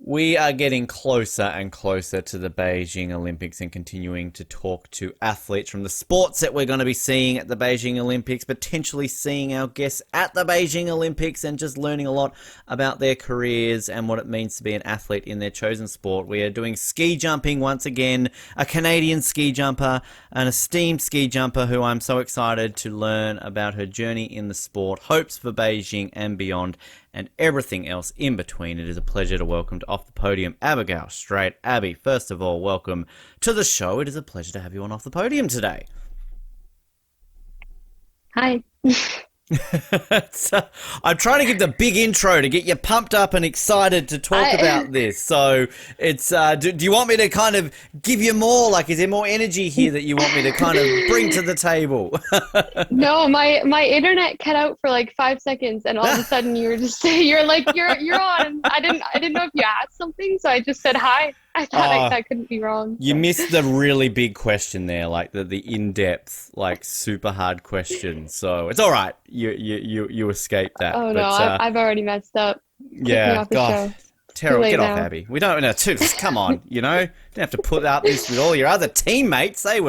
We are getting closer and closer to the Beijing Olympics and continuing to talk to athletes from the sports that we're going to be seeing at the Beijing Olympics, potentially seeing our guests at the Beijing Olympics and just learning a lot about their careers and what it means to be an athlete in their chosen sport. We are doing ski jumping once again, a Canadian ski jumper, an esteemed ski jumper who I'm so excited to learn about her journey in the sport, hopes for Beijing and beyond, and everything else in between. It is a pleasure to welcome to Off the Podium, Abigail Strate. Abby, first of all, welcome to the show. It is a pleasure to have you on Off the Podium today. Hi. I'm trying to give the big intro to get you pumped up and excited to talk about this. So it's, do you want me to kind of give you more? Like, is there more energy here that you want me to kind of bring to the table? No, my internet cut out for like 5 seconds, and all of a sudden you're on. I didn't know if you asked something, so I just said hi. I thought that couldn't be wrong. You missed the really big question there, like the in-depth, like super hard question. So it's all right. You escaped that. Oh no, I've already messed up. Yeah, God, terrible. Get off, now. Abby. We don't know. Come on, you know, don't have to put up this with all your other teammates. They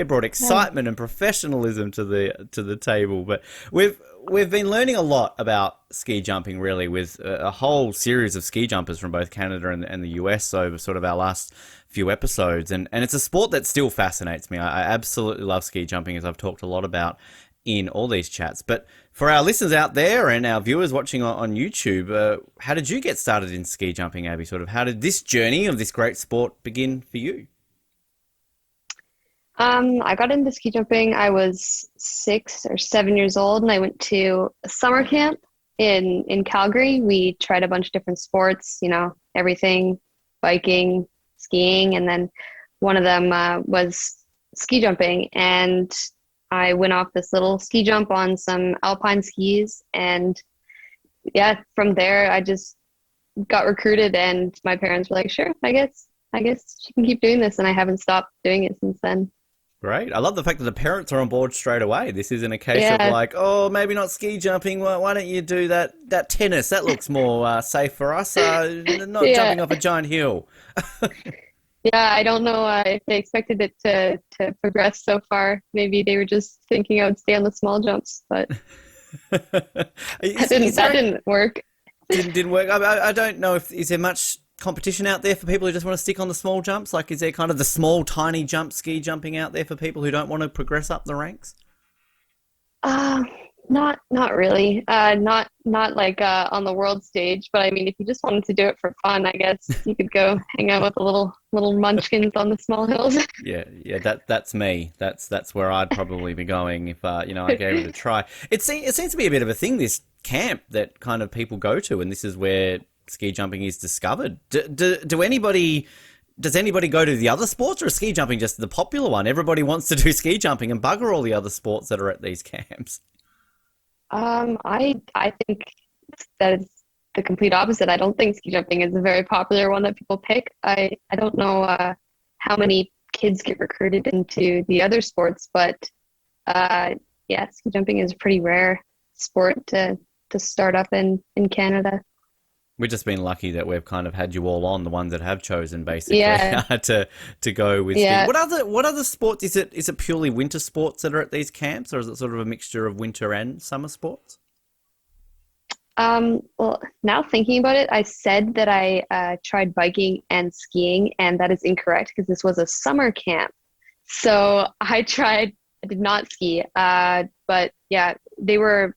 brought excitement and professionalism to the table. But we've been learning a lot about ski jumping, really, with a whole series of ski jumpers from both Canada and the US over sort of our last few episodes. And it's a sport that still fascinates me. I absolutely love ski jumping, as I've talked a lot about in all these chats. But for our listeners out there and our viewers watching on YouTube, how did you get started in ski jumping, Abby? Sort of, how did this journey of this great sport begin for you? I got into ski jumping. I was 6 or 7 years old, and I went to a summer camp in Calgary. We tried a bunch of different sports, everything, biking, skiing, and then one of them was ski jumping. And I went off this little ski jump on some alpine skis, and yeah, from there I just got recruited, and my parents were like, sure, I guess she can keep doing this, and I haven't stopped doing it since then. Great. I love the fact that the parents are on board straight away. This isn't a case of like, oh, maybe not ski jumping. Well, why don't you do that tennis? That looks more safe for us. Not jumping off a giant hill. Yeah, I don't know if they expected it to progress so far. Maybe they were just thinking I would stay on the small jumps, but that didn't work. Didn't work. I don't know is there much competition out there for people who just want to stick on the small jumps? Like, is there kind of the small, tiny ski jumping out there for people who don't want to progress up the ranks? Not really. Not like on the world stage. But I mean, if you just wanted to do it for fun, I guess you could go hang out with the little munchkins on the small hills. Yeah. That's me. That's where I'd probably be going if I gave it a try. It seems to be a bit of a thing, this camp that kind of people go to, and this is where ski jumping is discovered. Does anybody go to the other sports, or is ski jumping just the popular one? Everybody wants to do ski jumping and bugger all the other sports that are at these camps. I think that it's the complete opposite. I don't think ski jumping is a very popular one that people pick. I don't know how many kids get recruited into the other sports, but ski jumping is a pretty rare sport to start up in Canada. We've just been lucky that we've kind of had you all on, the ones that have chosen basically to go with. Yeah. What other sports is it purely winter sports that are at these camps, or is it sort of a mixture of winter and summer sports? Well, now thinking about it, I said that I tried biking and skiing, and that is incorrect because this was a summer camp. So I did not ski, but yeah, they were.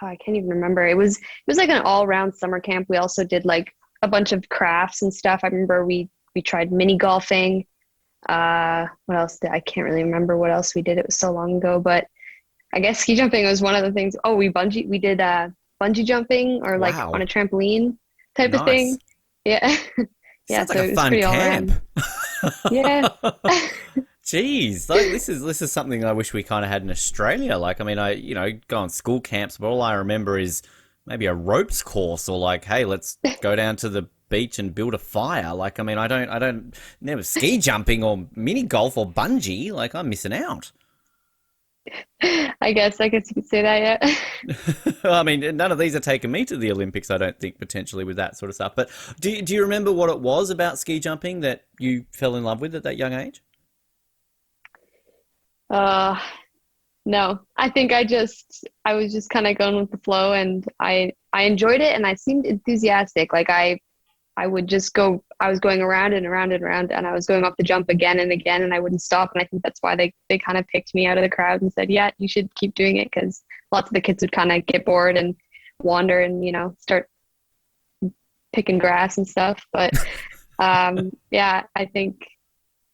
I can't even remember. It was like an all-round summer camp. We also did like a bunch of crafts and stuff. I remember we tried mini golfing. What else I can't really remember what else we did. It was so long ago, but I guess ski jumping was one of the things. Oh, we did bungee jumping, or like on a trampoline type of thing. Yeah. Yeah. Sounds like a fun camp. Yeah. Jeez, like, this is something I wish we kind of had in Australia. Like, I mean, I go on school camps, but all I remember is maybe a ropes course, or like, hey, let's go down to the beach and build a fire. Like, I mean, I don't never ski jumping or mini golf or bungee. Like, I'm missing out. I guess you could say that, yeah. I mean, none of these are taking me to the Olympics, I don't think, potentially with that sort of stuff. But do you remember what it was about ski jumping that you fell in love with at that young age? Uh, no, I think I was just kind of going with the flow, and I enjoyed it, and I seemed enthusiastic. Like I would just go, I was going around and around and around, and I was going off the jump again and again, and I wouldn't stop. And I think that's why they kind of picked me out of the crowd and said, yeah, you should keep doing it, because lots of the kids would kind of get bored and wander and, start picking grass and stuff. But yeah, I think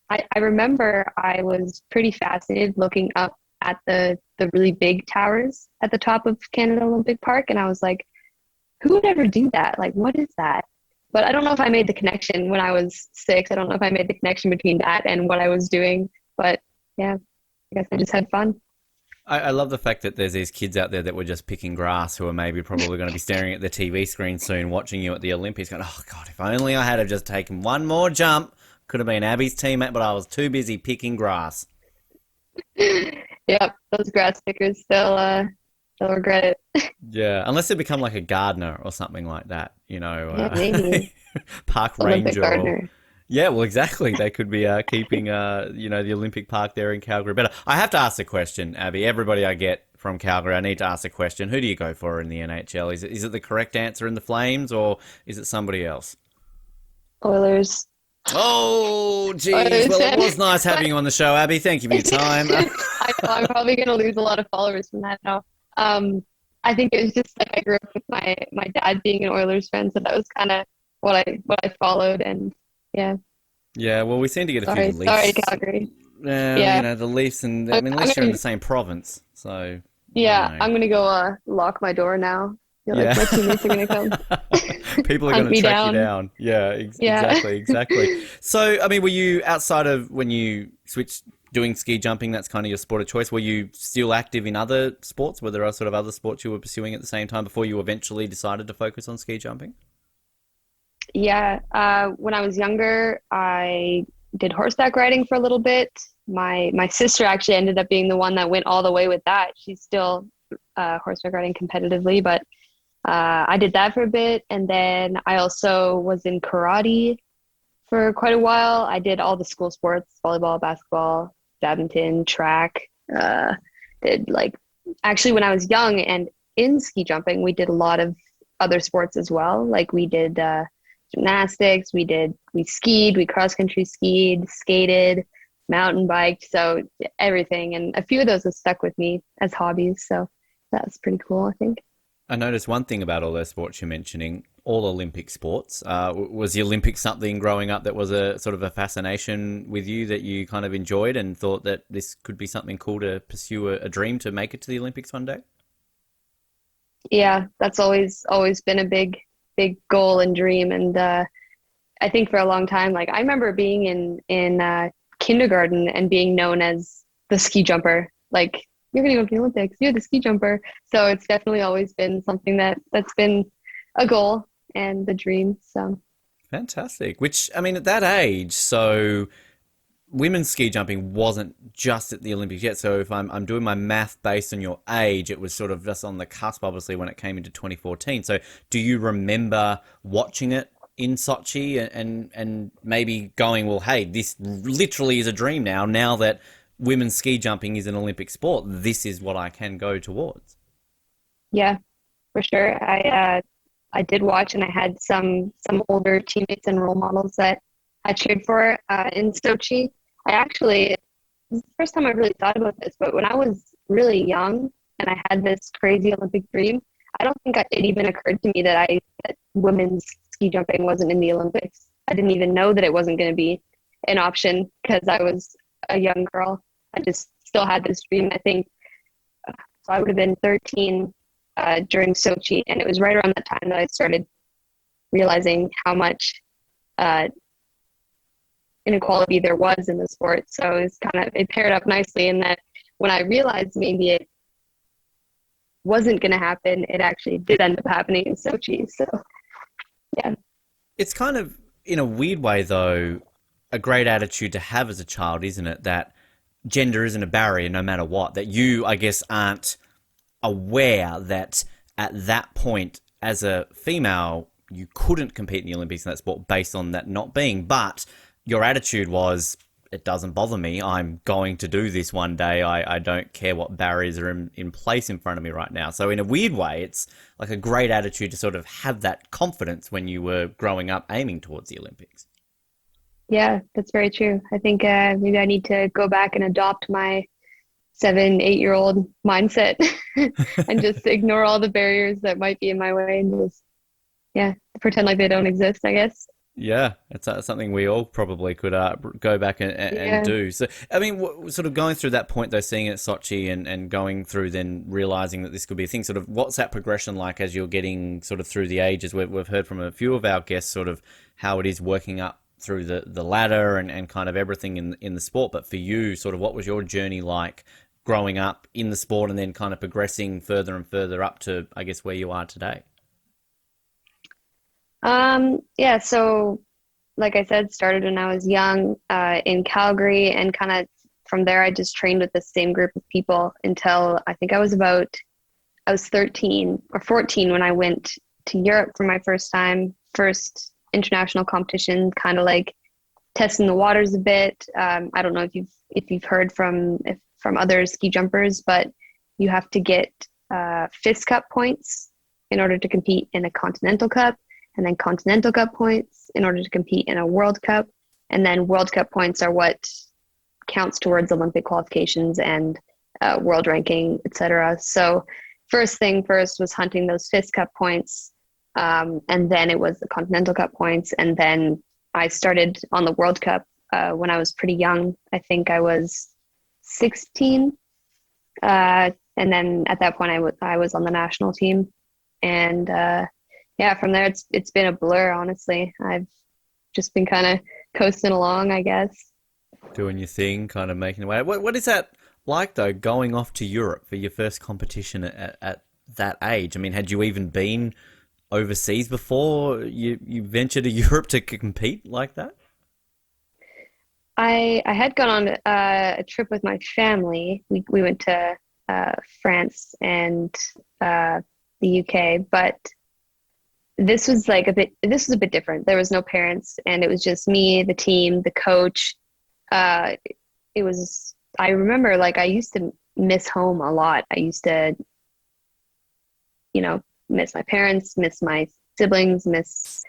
I remember I was pretty fascinated looking up at the really big towers at the top of Canada Olympic Park, and I was like, who would ever do that? Like, what is that? But I don't know if I made the connection when I was 6. I don't know if I made the connection between that and what I was doing. But yeah, I guess I just had fun. I love the fact that there's these kids out there that were just picking grass who are maybe probably going to be staring at the TV screen soon, watching you at the Olympics, going, "Oh God, if only I had have just taken one more jump, could have been Abby's teammate, but I was too busy picking grass." Yep, those grass pickers, they'll regret it. Yeah, unless they become like a gardener or something like that, Yeah, maybe park Olympic ranger or gardener. yeah, well, exactly. They could be keeping, the Olympic Park there in Calgary better. I have to ask the question, Abby. Everybody I get from Calgary, I need to ask the question. Who do you go for in the NHL? Is it the correct answer in the Flames, or is it somebody else? Oilers. Oh, geez. Oilers Well, it fan. was nice having But you on the show, Abby. Thank you for your time. I know I'm probably gonna lose a lot of followers from that now. I think it was just like I grew up with my dad being an Oilers fan, so that was kind of what I followed. And yeah, Yeah, well, we seem to get a few sorry, Leafs. Calgary. Well, Yeah, the Leafs, and I I'm, mean, at I'm least you're in gonna the same province, so yeah, I'm gonna go lock my door now. I feel like yeah. my teammates are gonna come People are going hunt to me track you down. down. Yeah, Yeah. exactly, exactly. So, I mean, were you outside of when you switched doing ski jumping? That's kind of your sport of choice. Were you still active in other sports? Were there sort of other sports you were pursuing at the same time before you eventually decided to focus on ski jumping? Yeah, when I was younger, I did horseback riding for a little bit. My sister actually ended up being the one that went all the way with that. She's still horseback riding competitively, but I did that for a bit, and then I also was in karate for quite a while. I did all the school sports: volleyball, basketball, badminton, track. Did like actually when I was young and in ski jumping, we did a lot of other sports as well. Like we did gymnastics, we skied, we cross country skied, skated, mountain biked, so everything. And a few of those have stuck with me as hobbies. So that's pretty cool, I think. I noticed one thing about all those sports you're mentioning, all Olympic sports. Was the Olympics something growing up that was a sort of a fascination with you that you kind of enjoyed and thought that this could be something cool to pursue a dream to make it to the Olympics one day? Yeah, that's always been a big goal and dream. And I think for a long time, like I remember being in kindergarten and being known as the ski jumper. Like you're gonna go to the Olympics, you're the ski jumper. So it's definitely always been something that's been a goal and the dream. So Fantastic. Which, I mean, at that age, so women's ski jumping wasn't just at the Olympics yet. So if I'm doing my math based on your age, it was sort of just on the cusp, obviously, when it came into 2014. So do you remember watching it in Sochi and maybe going, well, hey, this literally is a dream now. Now that women's ski jumping is an Olympic sport, this is what I can go towards. yeah, for sure. I did watch, and I had some older teammates and role models that I cheered for in Sochi. I actually This is the first time I really thought about this, but when I was really young and I had this crazy Olympic dream, I don't think it even occurred to me that women's ski jumping wasn't in the Olympics. I didn't even know that it wasn't going to be an option because I was a young girl. I just still had this dream. I think so. I would have been 13 during Sochi, and it was right around that time that I started realizing how much uh, inequality there was in the sport. So it paired up nicely in that when I realized maybe it wasn't going to happen, it actually did end up happening in Sochi. So yeah, It's kind of, in a weird way, though, a great attitude to have as a child, isn't it? That gender isn't a barrier no matter what, that you, I guess, aren't aware that at that point as a female you couldn't compete in the Olympics in that sport based on that not being, but your attitude was, it doesn't bother me, I'm going to do this one day, I don't care what barriers are in place in front of me right now. So in a weird way, it's like a great attitude to sort of have that confidence when you were growing up aiming towards the Olympics. Yeah, that's very true. I think maybe I need to go back and adopt my 7, 8-year-old mindset and just ignore all the barriers that might be in my way and just, yeah, pretend like they don't exist, I guess. Yeah, it's something we all probably could go back and Yeah. do. So, I mean, sort of going through that point, though, seeing it at Sochi and going through then realizing that this could be a thing, sort of what's that progression like as you're getting sort of through the ages? We've heard from a few of our guests sort of how it is working up through the ladder and kind of everything in the sport. But for you, sort of what was your journey like growing up in the sport and then kind of progressing further and further up to, I guess, where you are today? Yeah, so like I said, started when I was young, in Calgary, and kind of from there I just trained with the same group of people until I think I was 13 or 14 when I went to Europe for my first time, first international competition, kind of like testing the waters a bit. I don't know if you've heard from other ski jumpers, but you have to get FIS Cup points in order to compete in a Continental Cup, and then Continental Cup points in order to compete in a World Cup, and then World Cup points are what counts towards Olympic qualifications and world ranking, etc. So first thing first was hunting those FIS Cup points, and then it was the Continental Cup points, and then I started on the World Cup when I was pretty young. I think I was 16, and then at that point I was on the national team, and yeah, from there it's been a blur. Honestly, I've just been kind of coasting along, I guess. Doing your thing, kind of making your way. What is that like though, going off to Europe for your first competition at that age? I mean, had you even been overseas before you ventured to Europe to compete like that? I had gone on a trip with my family. We went to France and the UK, but this was like this was a bit different. There was no parents, and it was just me, the team, the coach. Uh, it was, I remember, like, I used to miss home a lot. I used to, miss my parents, miss my siblings, miss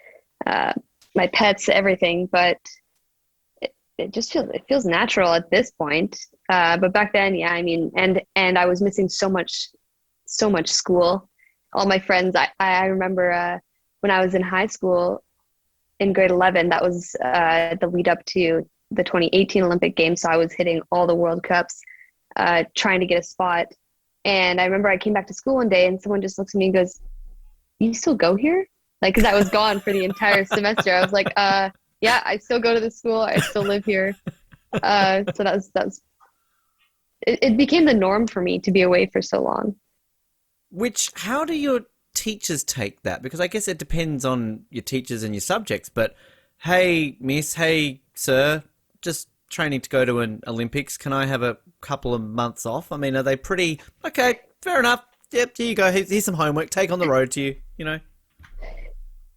my pets, everything. But it feels natural at this point. But back then, yeah, I mean, and I was missing so much school. All my friends, I remember when I was in high school in grade 11, that was the lead up to the 2018 Olympic Games. So I was hitting all the World Cups, trying to get a spot. And I remember I came back to school one day and someone just looks at me and goes, "You still go here?" Like, because I was gone for the entire semester. I was like, yeah, I still go to the school. I still live here. So that's it became the norm for me to be away for so long. How do your teachers take that? Because I guess it depends on your teachers and your subjects, but hey, miss, hey, sir, just training to go to an Olympics. Can I have a couple of months off? I mean, are they pretty, okay, fair enough. Yep, here you go. Here's some homework. Take on the road to you.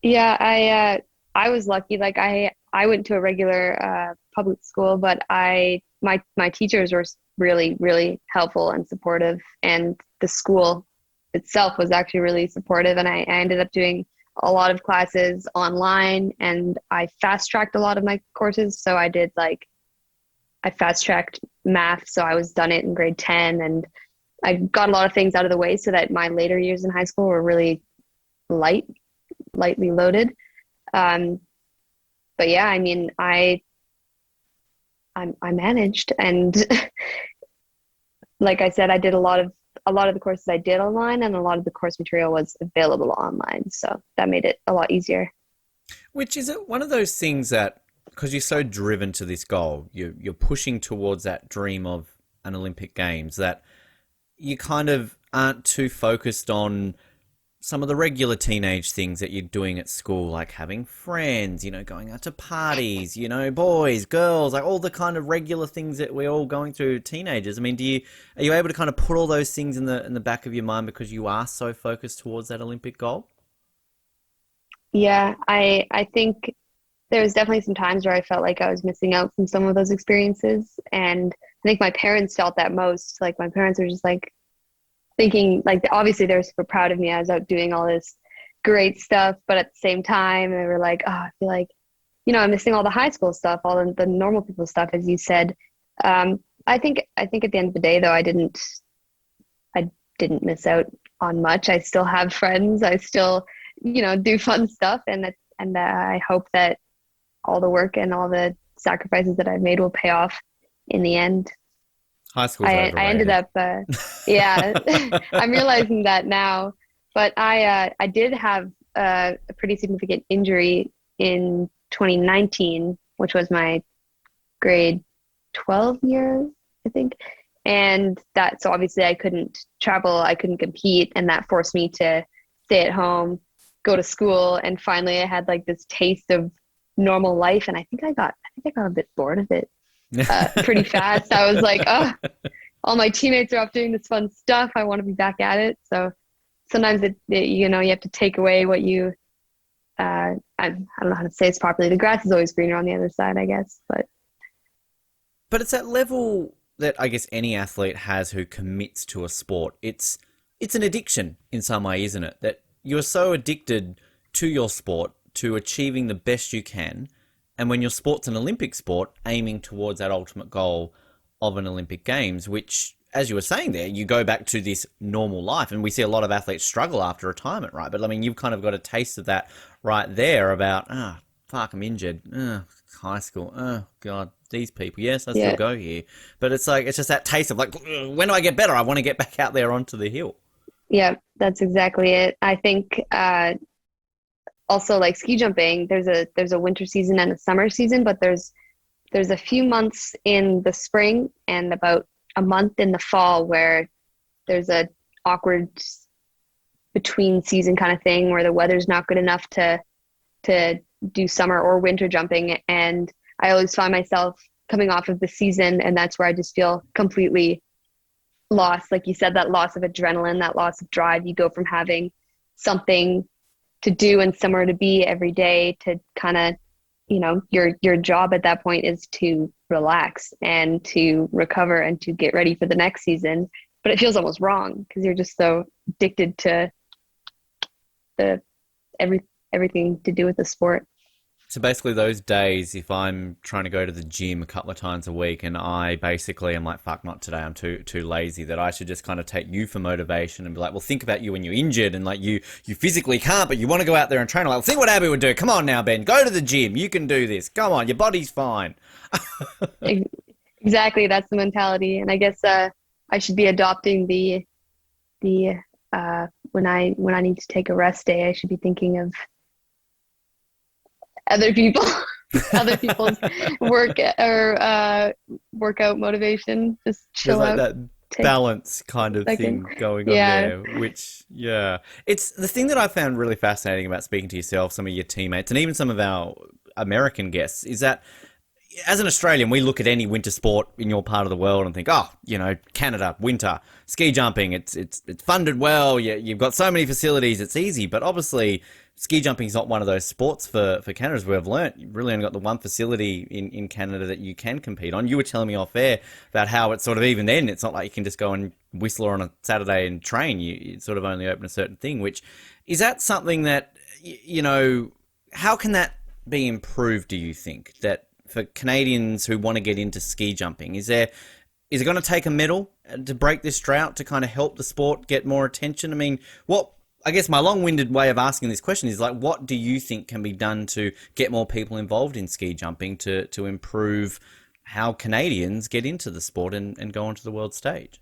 Yeah, I was lucky. Like, I went to a regular public school, but my teachers were really, really helpful and supportive, and the school itself was actually really supportive. And I ended up doing a lot of classes online, and I fast tracked a lot of my courses. So I fast tracked math, so I was done it in grade 10, and I got a lot of things out of the way so that my later years in high school were really lightly loaded. But yeah, I mean, I managed, and like I said, I did a lot of the courses I did online, and a lot of the course material was available online, so that made it a lot easier. Which is it one of those things that, because you're so driven to this goal, you're pushing towards that dream of an Olympic Games, that you kind of aren't too focused on some of the regular teenage things that you're doing at school, like having friends, going out to parties, boys, girls, like all the kind of regular things that we're all going through teenagers. I mean, are you able to kind of put all those things in the back of your mind because you are so focused towards that Olympic goal? Yeah, I think there was definitely some times where I felt like I was missing out from some of those experiences. And I think my parents felt that most. Like my parents were just like thinking, like obviously they were super proud of me. I was out doing all this great stuff, but at the same time, they were like, oh, I feel like, I'm missing all the high school stuff, all the normal people stuff, as you said. I think at the end of the day, though, I didn't miss out on much. I still have friends. I still, do fun stuff, and I hope that all the work and all the sacrifices that I've made will pay off in the end. High school's I ended overrated. up, yeah, I'm realizing that now. But I did have a pretty significant injury in 2019, which was my grade 12 year, I think. And so obviously I couldn't travel, I couldn't compete, and that forced me to stay at home, go to school, and finally I had like this taste of normal life, and I think I got a bit bored of it pretty fast. I was like, oh, all my teammates are off doing this fun stuff. I want to be back at it. So sometimes you have to take away what I don't know how to say this properly. The grass is always greener on the other side, I guess. But it's that level that I guess any athlete has who commits to a sport. It's an addiction in some way, isn't it? That you're so addicted to your sport, to achieving the best you can, and when your sport's an Olympic sport, aiming towards that ultimate goal of an Olympic Games, which, as you were saying there, you go back to this normal life, and we see a lot of athletes struggle after retirement, right? But I mean, you've kind of got a taste of that right there about, fuck, I'm injured. High school. Oh, God, these people. Yes, I still Yeah, go here. But it's like, it's just that taste of like, when do I get better? I want to get back out there onto the hill. yeah, that's exactly it. I think also like ski jumping, there's a winter season and a summer season, but there's a few months in the spring and about a month in the fall where there's a awkward between season kind of thing where the weather's not good enough to do summer or winter jumping. And I always find myself coming off of the season, and that's where I just feel completely lost. Like you said, that loss of adrenaline, that loss of drive. You go from having something to do and somewhere to be every day to kind of, your job at that point is to relax and to recover and to get ready for the next season. But it feels almost wrong because you're just so addicted to the everything to do with the sport. So basically those days, if I'm trying to go to the gym a couple of times a week and I basically am like, fuck, not today, I'm too lazy, that I should just kind of take you for motivation and be like, well, think about you when you're injured and like you physically can't, but you want to go out there and train. Like, well, think what Abby would do. Come on now, Ben, go to the gym. You can do this. Come on, your body's fine. Exactly, that's the mentality. And I guess I should be adopting the when I need to take a rest day, I should be thinking of other people, other people's work or workout motivation. Just There's chill like out, that take balance kind a of second. thing going on Yeah, there, which, yeah. It's the thing that I found really fascinating about speaking to yourself, some of your teammates, and even some of our American guests, is that as an Australian, we look at any winter sport in your part of the world and think, oh, Canada, winter, ski jumping, it's funded well, you've got so many facilities, it's easy. But obviously, ski jumping is not one of those sports for Canada, as we've learnt. You've really only got the one facility in Canada that you can compete on. You were telling me off air about how it's sort of even then, it's not like you can just go and Whistler on a Saturday and train. You sort of only open a certain thing, which is that something that, how can that be improved, do you think, that for Canadians who want to get into ski jumping, is it going to take a medal to break this drought to kind of help the sport get more attention? I mean, I guess my long-winded way of asking this question is like, what do you think can be done to get more people involved in ski jumping to improve how Canadians get into the sport and go onto the world stage?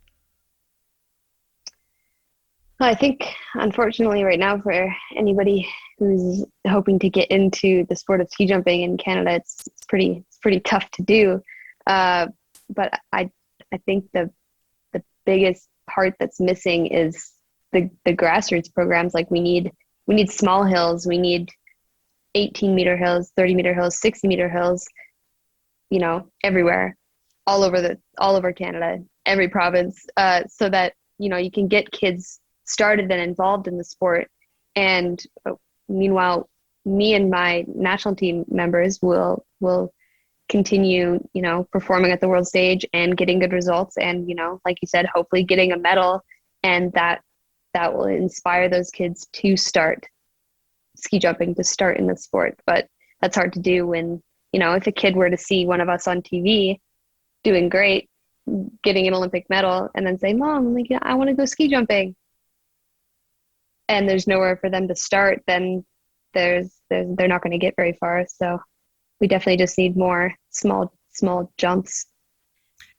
I think unfortunately right now for anybody who's hoping to get into the sport of ski jumping in Canada, it's pretty tough to do. But I think the biggest part that's missing is the grassroots programs. Like we need small hills, we need 18-meter hills, 30-meter hills, 60-meter hills, everywhere, all over Canada, every province, so that you can get kids started and involved in the sport. And meanwhile, me and my national team members will continue, performing at the world stage and getting good results, and like you said, hopefully getting a medal, and that will inspire those kids to start ski jumping, to start in the sport. But that's hard to do when, if a kid were to see one of us on TV doing great, getting an Olympic medal, and then say, Mom, like, I want to go ski jumping, and there's nowhere for them to start, then they're not going to get very far. So we definitely just need more small jumps.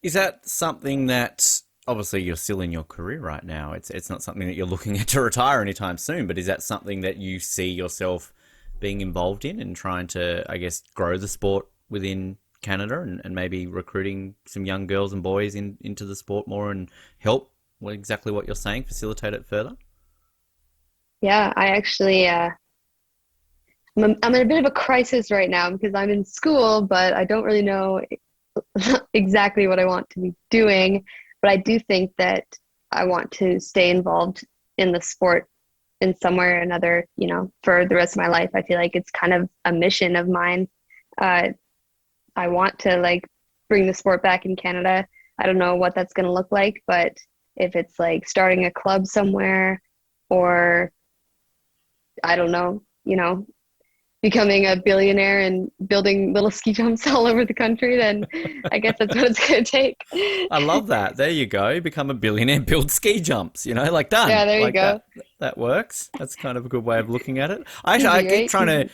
Is that something that, obviously you're still in your career right now, it's not something that you're looking at to retire anytime soon, but is that something that you see yourself being involved in and trying to, I guess, grow the sport within Canada, and maybe recruiting some young girls and boys into the sport more and help exactly what you're saying, facilitate it further? Yeah, I actually, I'm in a bit of a crisis right now because I'm in school, but I don't really know exactly what I want to be doing. But I do think that I want to stay involved in the sport in some way or another, for the rest of my life. I feel like it's kind of a mission of mine. I want to bring the sport back in Canada. I don't know what that's going to look like, but if it's like starting a club somewhere, or I don't know, becoming a billionaire and building little ski jumps all over the country, then I guess that's what it's going to take. I love that. There you go. Become a billionaire, build ski jumps, done. Yeah, there you go. That works. That's kind of a good way of looking at it. I keep trying to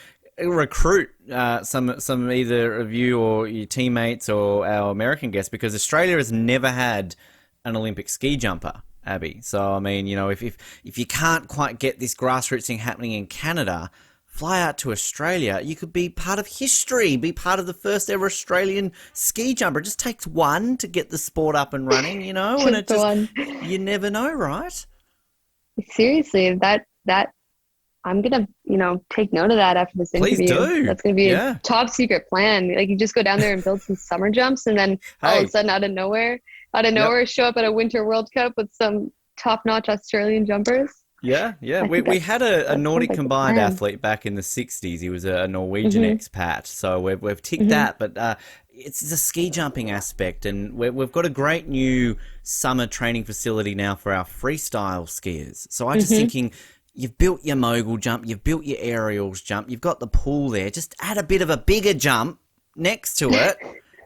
recruit some either of you or your teammates or our American guests, because Australia has never had an Olympic ski jumper, Abby. So, I mean, if you can't quite get this grassroots thing happening in Canada, fly out to Australia. You could be part of history, be part of the first ever Australian ski jumper. It just takes one to get the sport up and running, and it one. You never know, right? Seriously, that I'm gonna, take note of that after this interview. Please do. That's gonna be a top secret plan. Like, you just go down there and build some summer jumps, and then all of a sudden, out of nowhere, show up at a Winter World Cup with some top-notch Australian jumpers. Yeah. We had a Nordic combined athlete back in the 60s. He was a Norwegian expat. So we've ticked that, but it's the ski jumping aspect, and we've got a great new summer training facility now for our freestyle skiers. So I'm just thinking, you've built your mogul jump, you've built your aerials jump, you've got the pool there. Just add a bit of a bigger jump next to it.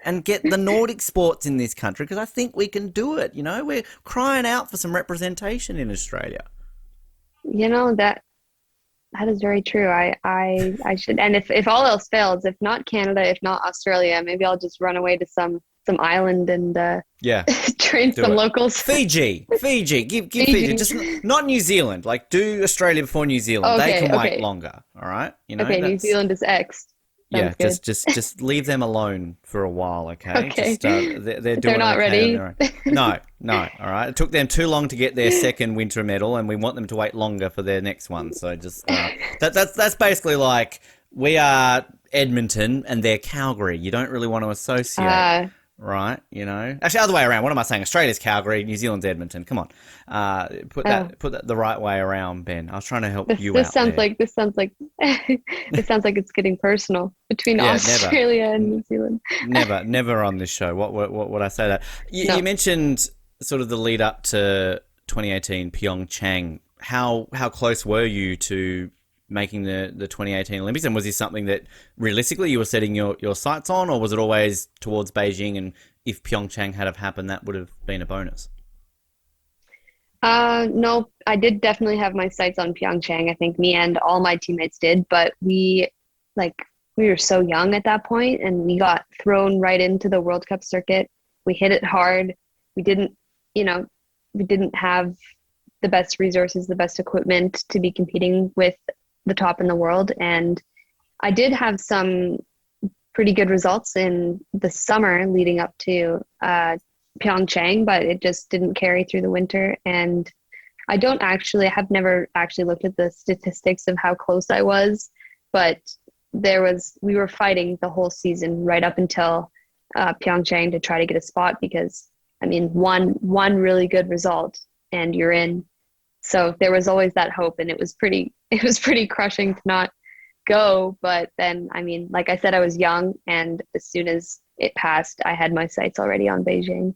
And get the Nordic sports in this country, because I think we can do it. We're crying out for some representation in Australia. That is very true. I should, and if all else fails, if not Canada, if not Australia, maybe I'll just run away to some island and train some locals. Fiji, give Fiji. Just not New Zealand. Like, do Australia before New Zealand. Okay, they can wait longer. All right, New Zealand is X. Yeah, just leave them alone for a while, okay? Okay. They're not ready. No, all right. It took them too long to get their second winter medal, and we want them to wait longer for their next one. So just that's basically like, we are Edmonton and they're Calgary. You don't really want to associate. Right, Actually, other way around. What am I saying? Australia's Calgary, New Zealand's Edmonton. Come on, put that the right way around, Ben. I was trying to help you out. This sounds like it's getting personal between Australia and New Zealand. Never on this show. What would I say that? You mentioned sort of the lead up to 2018 Pyeongchang. How close were you to making the 2018 Olympics, and was this something that realistically you were setting your sights on, or was it always towards Beijing, and if Pyeongchang had have happened, that would have been a bonus? No, I did definitely have my sights on Pyeongchang. I think me and all my teammates did, but we were so young at that point, and we got thrown right into the World Cup circuit. We hit it hard. We didn't have the best resources, the best equipment to be competing with the top in the world. And I did have some pretty good results in the summer leading up to Pyeongchang, but it just didn't carry through the winter. And I have never actually looked at the statistics of how close I was, but we were fighting the whole season right up until Pyeongchang to try to get a spot because, I mean, one really good result and you're in. So there was always that hope, and it was pretty crushing to not go. But then, I mean, like I said, I was young, and as soon as it passed, I had my sights already on Beijing.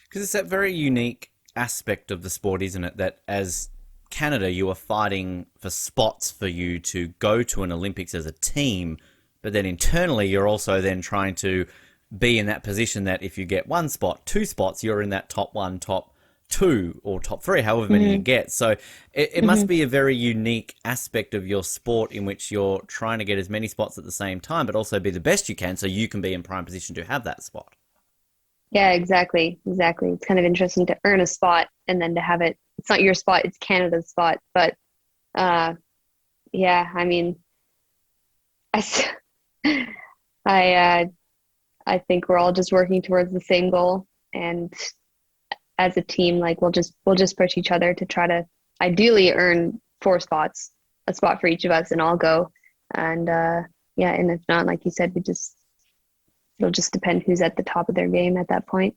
Because it's that very unique aspect of the sport, isn't it? That as Canada, you are fighting for spots for you to go to an Olympics as a team, but then internally, you're also then trying to be in that position that if you get one spot, two spots, you're in that top one, top two, or top three, however many you get. So it must be a very unique aspect of your sport in which you're trying to get as many spots at the same time, but also be the best you can so you can be in prime position to have that spot. Yeah, exactly. Exactly. It's kind of interesting to earn a spot and then to have it. It's not your spot, it's Canada's spot. But yeah, I mean, I, I, I think we're all just working towards the same goal. And as a team, like we'll just push each other to try to ideally earn four spots, a spot for each of us, and all go. And yeah, and if not, like you said, it'll just depend who's at the top of their game at that point.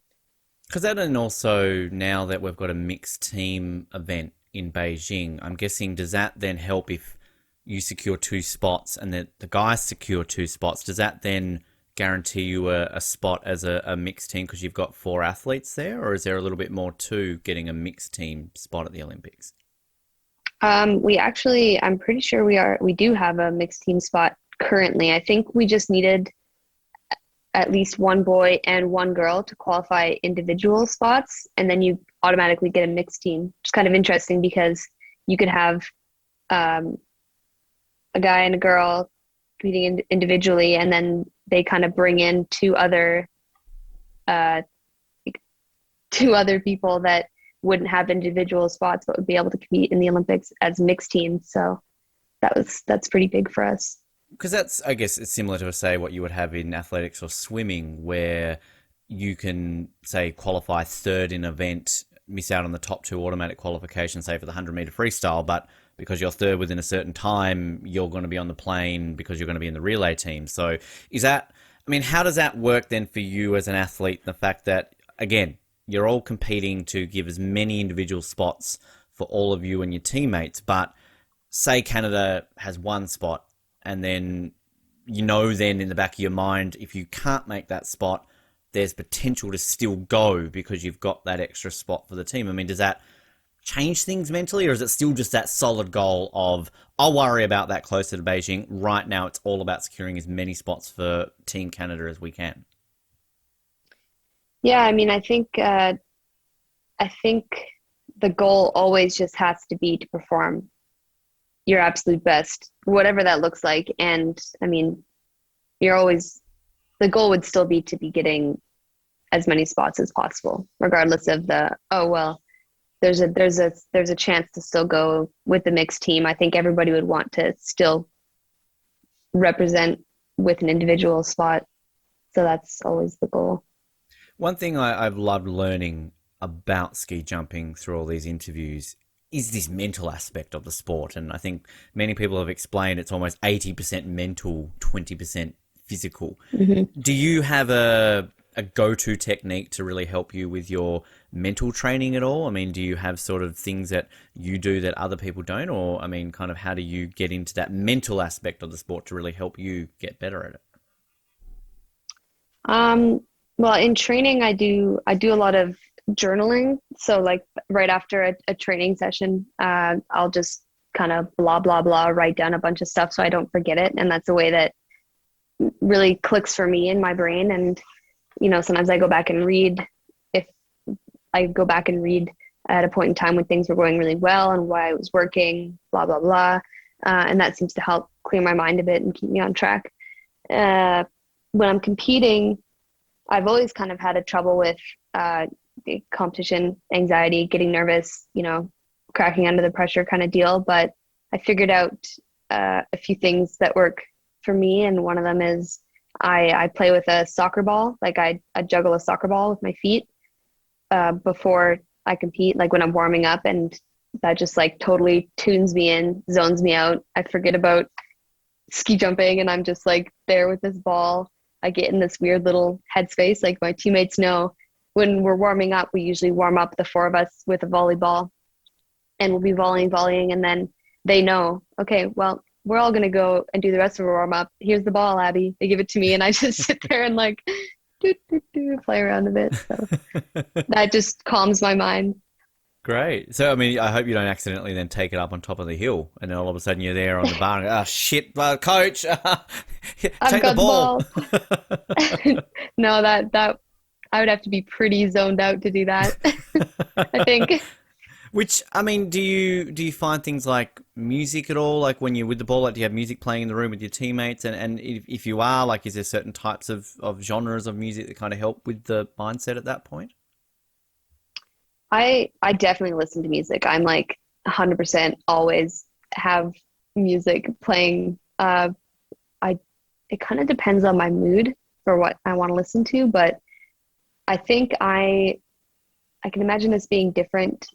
Because that, and also now that we've got a mixed team event in Beijing, I'm guessing, does that then help if you secure two spots and the guys secure two spots? Does that then guarantee you a spot as a mixed team because you've got four athletes there? Or is there a little bit more to getting a mixed team spot at the Olympics? I'm pretty sure we do have a mixed team spot currently. I think we just needed at least one boy and one girl to qualify individual spots, and then you automatically get a mixed team. It's kind of interesting because you could have a guy and a girl competing individually, and then they kind of bring in two other people that wouldn't have individual spots but would be able to compete in the Olympics as mixed teams. So that's pretty big for us. Because that's, I guess, it's similar to, say, what you would have in athletics or swimming, where you can, say, qualify third in an event, miss out on the top two automatic qualifications, say, for the 100-meter freestyle, but because you're third within a certain time, you're going to be on the plane because you're going to be in the relay team. So is that, I mean, how does that work then for you as an athlete? The fact that, again, you're all competing to give as many individual spots for all of you and your teammates, but say Canada has one spot, and then, then in the back of your mind, if you can't make that spot, there's potential to still go because you've got that extra spot for the team. I mean, does that change things mentally, or is it still just that solid goal of, I'll worry about that closer to Beijing? Right now, it's all about securing as many spots for Team Canada as we can? Yeah, I mean, I think the goal always just has to be to perform your absolute best, whatever that looks like. And I mean, the goal would still be to be getting as many spots as possible, regardless of there's a chance to still go with the mixed team. I think everybody would want to still represent with an individual spot. So that's always the goal. One thing I've loved learning about ski jumping through all these interviews is this mental aspect of the sport. And I think many people have explained it's almost 80% mental, 20% physical. Mm-hmm. Do you have a go-to technique to really help you with your mental training at all? I mean, do you have sort of things that you do that other people don't? Or, I mean, kind of how do you get into that mental aspect of the sport to really help you get better at it? Well, in training, I do a lot of journaling. So like right after a training session, I'll just kind of blah, blah, blah, write down a bunch of stuff so I don't forget it. And that's a way that really clicks for me in my brain. And, sometimes I go back and read, if I go back and read at a point in time when things were going really well and why it was working, blah, blah, blah. And that seems to help clear my mind a bit and keep me on track. When I'm competing, I've always kind of had a trouble with competition anxiety, getting nervous, cracking under the pressure kind of deal. But I figured out a few things that work for me. And one of them is I play with a soccer ball. Like I juggle a soccer ball with my feet before I compete, like when I'm warming up. And that just like totally tunes me in, zones me out. I forget about ski jumping and I'm just like there with this ball. I get in this weird little headspace. Like my teammates know when we're warming up, we usually warm up the four of us with a volleyball and we'll be volleying. And then they know, okay, well, we're all going to go and do the rest of our warm up. Here's the ball, Abby. They give it to me and I just sit there and like play around a bit. So that just calms my mind. Great. So, I mean, I hope you don't accidentally then take it up on top of the hill and then all of a sudden you're there on the bar and go, oh, shit, coach, take the ball. No, that I would have to be pretty zoned out to do that, I think. Which, I mean, do you find things like music at all? Like when you're with the ball, like do you have music playing in the room with your teammates? And if you are, like, is there certain types of genres of music that kind of help with the mindset at that point? I definitely listen to music. I'm like 100% always have music playing. It kind of depends on my mood for what I want to listen to, but I think I can imagine this being different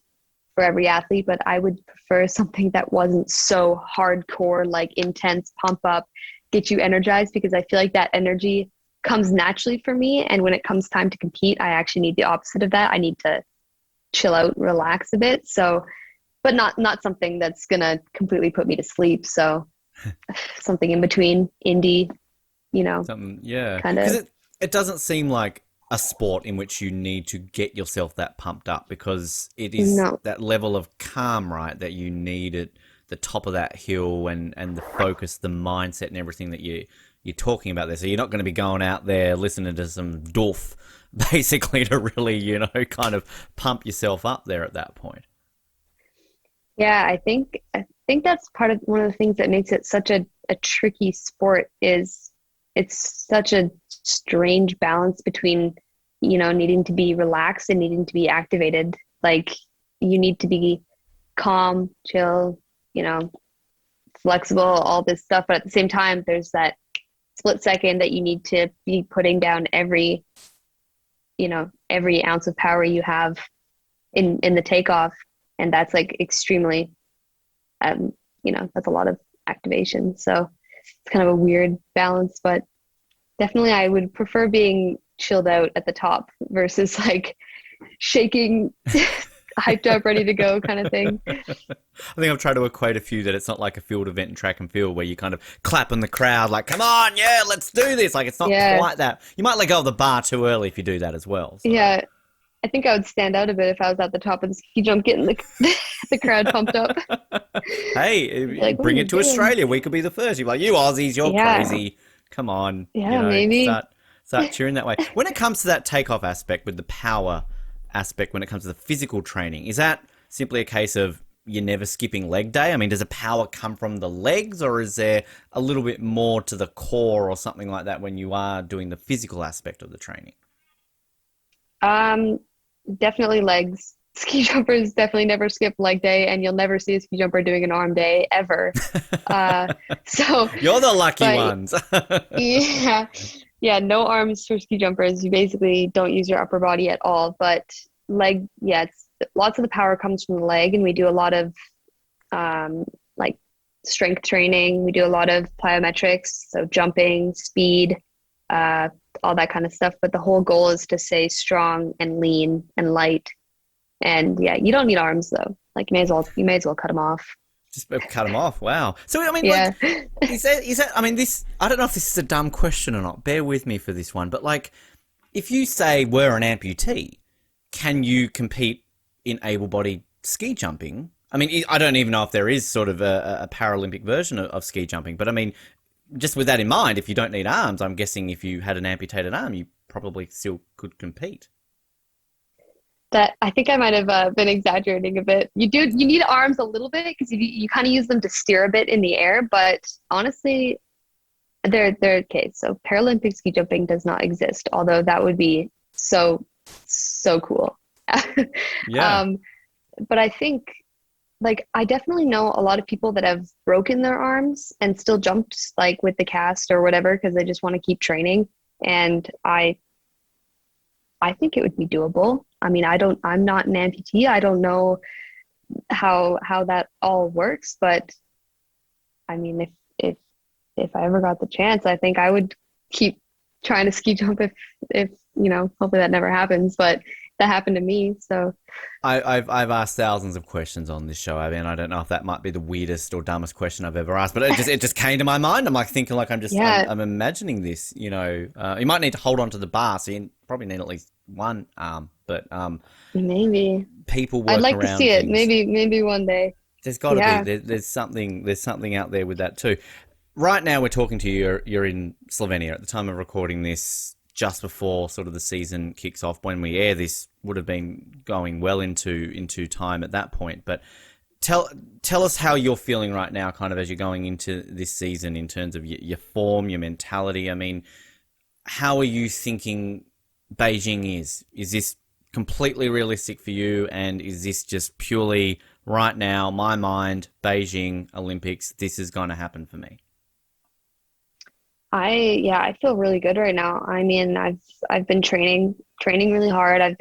for every athlete, but I would prefer something that wasn't so hardcore, like intense, pump up, get you energized, because I feel like that energy comes naturally for me. And when it comes time to compete, I actually need the opposite of that. I need to chill out, relax a bit. So, but not something that's gonna completely put me to sleep. So something in between, indie, Something, yeah. kind of. Because it doesn't seem like a sport in which you need to get yourself that pumped up, because it is that level of calm, right, that you need at the top of that hill, and the focus, the mindset and everything that you're talking about there. So you're not going to be going out there listening to some doof basically to really, kind of pump yourself up there at that point. Yeah, I think that's one of the things that makes it such a tricky sport is it's such a strange balance between, needing to be relaxed and needing to be activated. Like you need to be calm, chill, flexible, all this stuff. But at the same time, there's that split second that you need to be putting down every ounce of power you have in the takeoff. And that's like extremely, that's a lot of activation. So it's kind of a weird balance, but definitely I would prefer being chilled out at the top versus like shaking, hyped up, ready to go kind of thing. I think I've tried to equate a few that it's not like a field event in track and field where you kind of clap in the crowd like, come on, yeah, let's do this. Like it's not quite that. You might let go of the bar too early if you do that as well. So. Yeah. I think I would stand out a bit if I was at the top of the ski jump getting the crowd pumped up. Hey, like, bring it to Australia. We could be the first. You're like, you Aussies, you're crazy. Come on. Yeah, maybe. Start cheering that way. When it comes to that takeoff aspect with the power aspect, when it comes to the physical training, is that simply a case of you're never skipping leg day? I mean, does the power come from the legs, or is there a little bit more to the core or something like that when you are doing the physical aspect of the training? Definitely legs. Ski jumpers definitely never skip leg day, and you'll never see a ski jumper doing an arm day ever. So you're the lucky ones. Yeah, no arms for ski jumpers. You basically don't use your upper body at all. But leg, it's lots of the power comes from the leg, and we do a lot of like strength training. We do a lot of plyometrics, so jumping, speed, all that kind of stuff. But the whole goal is to stay strong and lean and light. And yeah, you don't need arms though. Like you may as well cut them off. Just cut them off. Wow. So I mean, yeah. like, is that? I mean, this. I don't know if this is a dumb question or not. Bear with me for this one. But like, if you say we're an amputee, can you compete in able-bodied ski jumping? I mean, I don't even know if there is sort of a Paralympic version of ski jumping. But I mean, just with that in mind, if you don't need arms, I'm guessing if you had an amputated arm, you probably still could compete. That I think I might have been exaggerating a bit. You need arms a little bit because you kind of use them to steer a bit in the air, but honestly, they're okay. So Paralympic ski jumping does not exist, although that would be so cool. Yeah. But I think like I definitely know a lot of people that have broken their arms and still jumped like with the cast or whatever because they just want to keep training. And I think it would be doable. I mean, I'm not an amputee. I don't know how that all works. But I mean, if I ever got the chance, I think I would keep trying to ski jump if hopefully that never happens, but that happened to me. So I've asked thousands of questions on this show, Abby, and I don't know if that might be the weirdest or dumbest question I've ever asked, but it just came to my mind. I'm like thinking like yeah, I'm imagining this. You might need to hold on to the bar, so you probably need at least one arm, but maybe people I'd work like to around see it. things. Maybe one day. There's got to be Yeah. there's something out there with that too. Right now, we're talking to you. You're in Slovenia at the time of recording this, just before sort of the season kicks off. When we air this, would have been going well into time at that point. But tell us how you're feeling right now, kind of as you're going into this season in terms of your form, your mentality. I mean, how are you thinking Beijing is? Is this completely realistic for you, and is this just purely right now, my mind, Beijing Olympics, this is going to happen for me? I feel really good right now. I mean, I've been training really hard. I've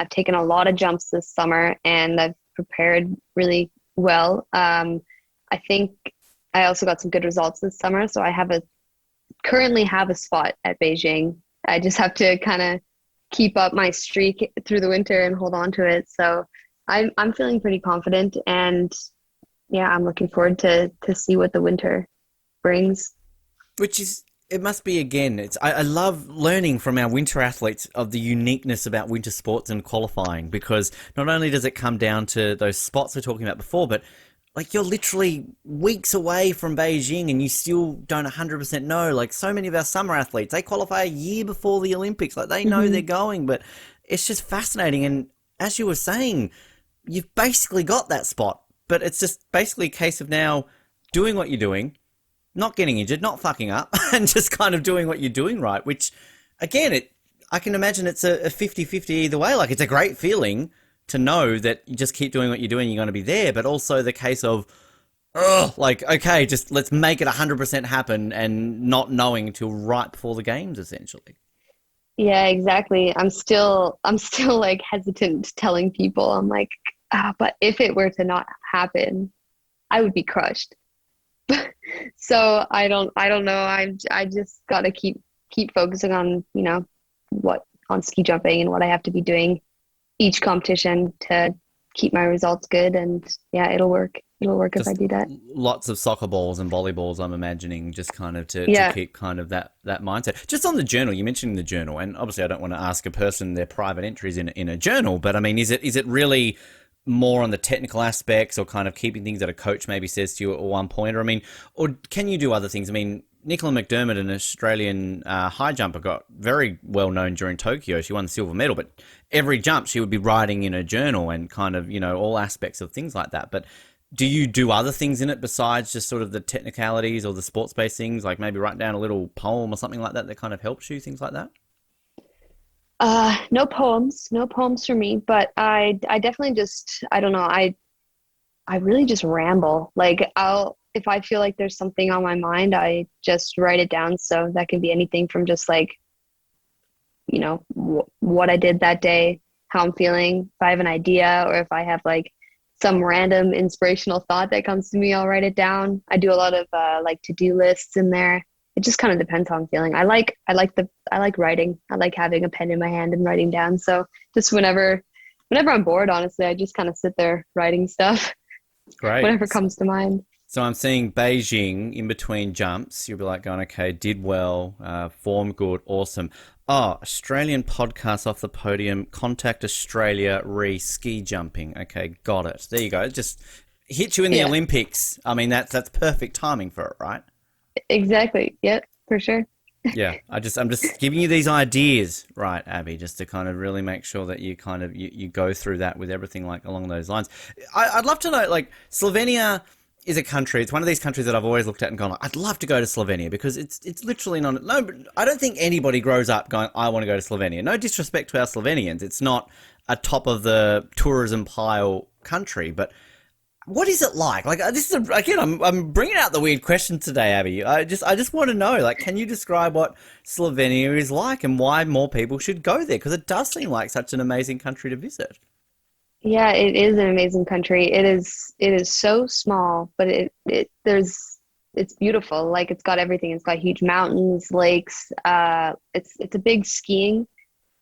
taken a lot of jumps this summer and I've prepared really well. I think I also got some good results this summer, so I currently have a spot at Beijing. I just have to kind of keep up my streak through the winter and hold on to it. So I'm feeling pretty confident, and yeah, I'm looking forward to see what the winter brings. Which is, it must be again. I love learning from our winter athletes of the uniqueness about winter sports and qualifying, because not only does it come down to those spots we are talking about before, but like you're literally weeks away from Beijing and you still don't 100% know. Like so many of our summer athletes, they qualify a year before the Olympics. Like they know they're going, but it's just fascinating. And as you were saying, you've basically got that spot, but it's just basically a case of now doing what you're doing, not getting injured, not fucking up, and just kind of doing what you're doing right, which, again, I can imagine it's a 50-50 either way. Like, it's a great feeling to know that you just keep doing what you're doing, you're going to be there, but also the case of, like, okay, just let's make it 100% happen, and not knowing until right before the games, essentially. Yeah, exactly. I'm still like hesitant telling people. I'm like, but if it were to not happen, I would be crushed. So I don't know. I just gotta keep focusing on, what on ski jumping and what I have to be doing each competition to keep my results good. And yeah, it'll work. It'll work if I Just do that. lots of soccer balls and volleyballs, I'm imagining, just kind of to Yeah. keep kind of that mindset. Just on the journal, you mentioned the journal, and obviously I don't want to ask a person their private entries in a journal, but I mean, is it really more on the technical aspects, or kind of keeping things that a coach maybe says to you at one point? Or I mean, or can you do other things? I mean, Nicola McDermott, an Australian high jumper, got very well known during Tokyo. She won the silver medal, but every jump she would be writing in a journal and kind of, all aspects of things like that. But do you do other things in it besides just sort of the technicalities or the sports-based things, like maybe write down a little poem or something like that that kind of helps you, things like that? No poems for me, but I definitely just, I don't know, I really just ramble. Like if I feel like there's something on my mind, I just write it down. So that can be anything from just like, what I did that day, how I'm feeling, if I have an idea, or if I have like some random inspirational thought that comes to me, I'll write it down. I do a lot of like to-do lists in there. It just kind of depends how I'm feeling. I like writing. I like having a pen in my hand and writing down. So just whenever I'm bored, honestly, I just kind of sit there writing stuff, Great. whatever comes to mind. So I'm seeing Beijing in between jumps. You'll be like going, okay, did well, form good, awesome. Oh, Australian podcast off the podium. Contact Australia re ski jumping. Okay, got it. There you go. Just hit you in the Yeah, Olympics. I mean, that's perfect timing for it, right? exactly. Yep, for sure. Yeah, I'm just giving you these ideas, right, Abby, just to kind of really make sure that you kind of you go through that with everything like along those lines. I'd love to know, like, Slovenia is a country. It's one of these countries that I've always looked at and gone, I'd love to go to Slovenia, because it's literally not. No, but I don't think anybody grows up going, I want to go to Slovenia. No disrespect to our Slovenians, it's not a top of the tourism pile country, but what is it like? Like, this is again, I'm bringing out the weird question today, Abby. I just want to know, like, can you describe what Slovenia is like and why more people should go there? Because it does seem like such an amazing country to visit. Yeah, it is an amazing country. It is so small, but it's beautiful. Like it's got everything. It's got huge mountains, lakes. It's a big skiing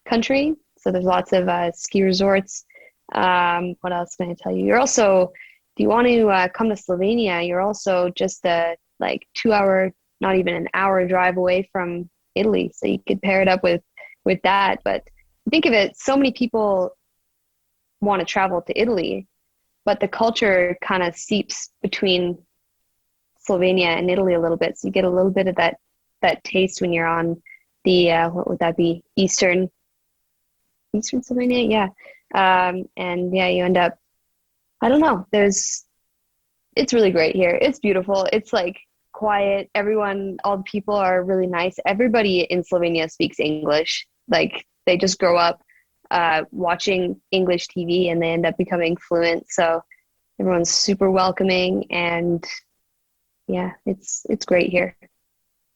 country. So there's lots of ski resorts. What else can I tell you? You're also, if you want to come to Slovenia, you're also just a like 2 hour, not even an hour drive away from Italy. So you could pair it up with that. But think of it, so many people want to travel to Italy, but the culture kind of seeps between Slovenia and Italy a little bit. So you get a little bit of that taste when you're on the what would that be? Eastern Slovenia, yeah. And yeah, you end up, I don't know. It's really great here. It's beautiful. It's like quiet. Everyone, all the people are really nice. Everybody in Slovenia speaks English. Like they just grow up watching English TV and they end up becoming fluent. So everyone's super welcoming and yeah, it's great here.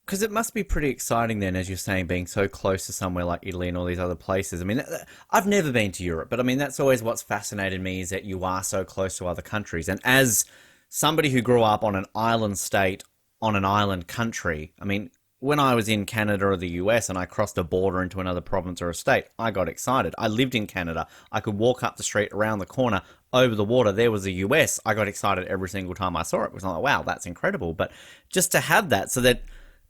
Because it must be pretty exciting then, as you're saying, being so close to somewhere like Italy and all these other places. I mean, I've never been to Europe, but I mean, that's always what's fascinated me is that you are so close to other countries. And as somebody who grew up on an island state, on an island country, I mean, when I was in Canada or the US and I crossed a border into another province or a state, I got excited. I lived in Canada. I could walk up the street, around the corner, over the water. There was the US. I got excited every single time I saw it. It was like, wow, that's incredible. But just to have that so that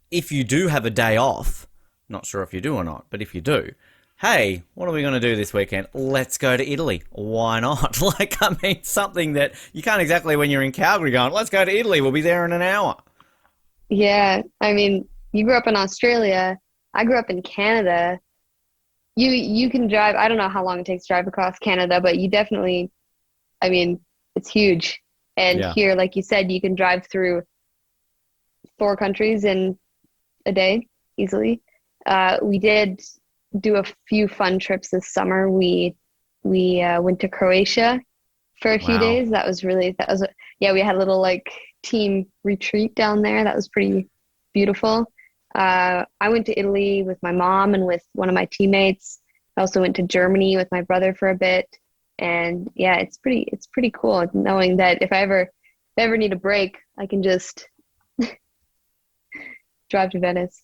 if you do have a day off, not sure if you do or not, but if you do, hey, what are we going to do this weekend? Let's go to Italy. Why not? Like, I mean, something that you can't exactly when you're in Calgary going, let's go to Italy. We'll be there in an hour. Yeah, I mean, you grew up in Australia. I grew up in Canada. You can drive, I don't know how long it takes to drive across Canada, but you definitely, I mean, it's huge. And Yeah. here, like you said, you can drive through 4 countries in a day easily. We did do a few fun trips this summer. We went to Croatia for a few Wow. days. Yeah, we had a little like team retreat down there. That was pretty beautiful. I went to Italy with my mom and with one of my teammates. I also went to Germany with my brother for a bit. And yeah, it's pretty cool knowing that if I ever need a break, I can just drive to Venice.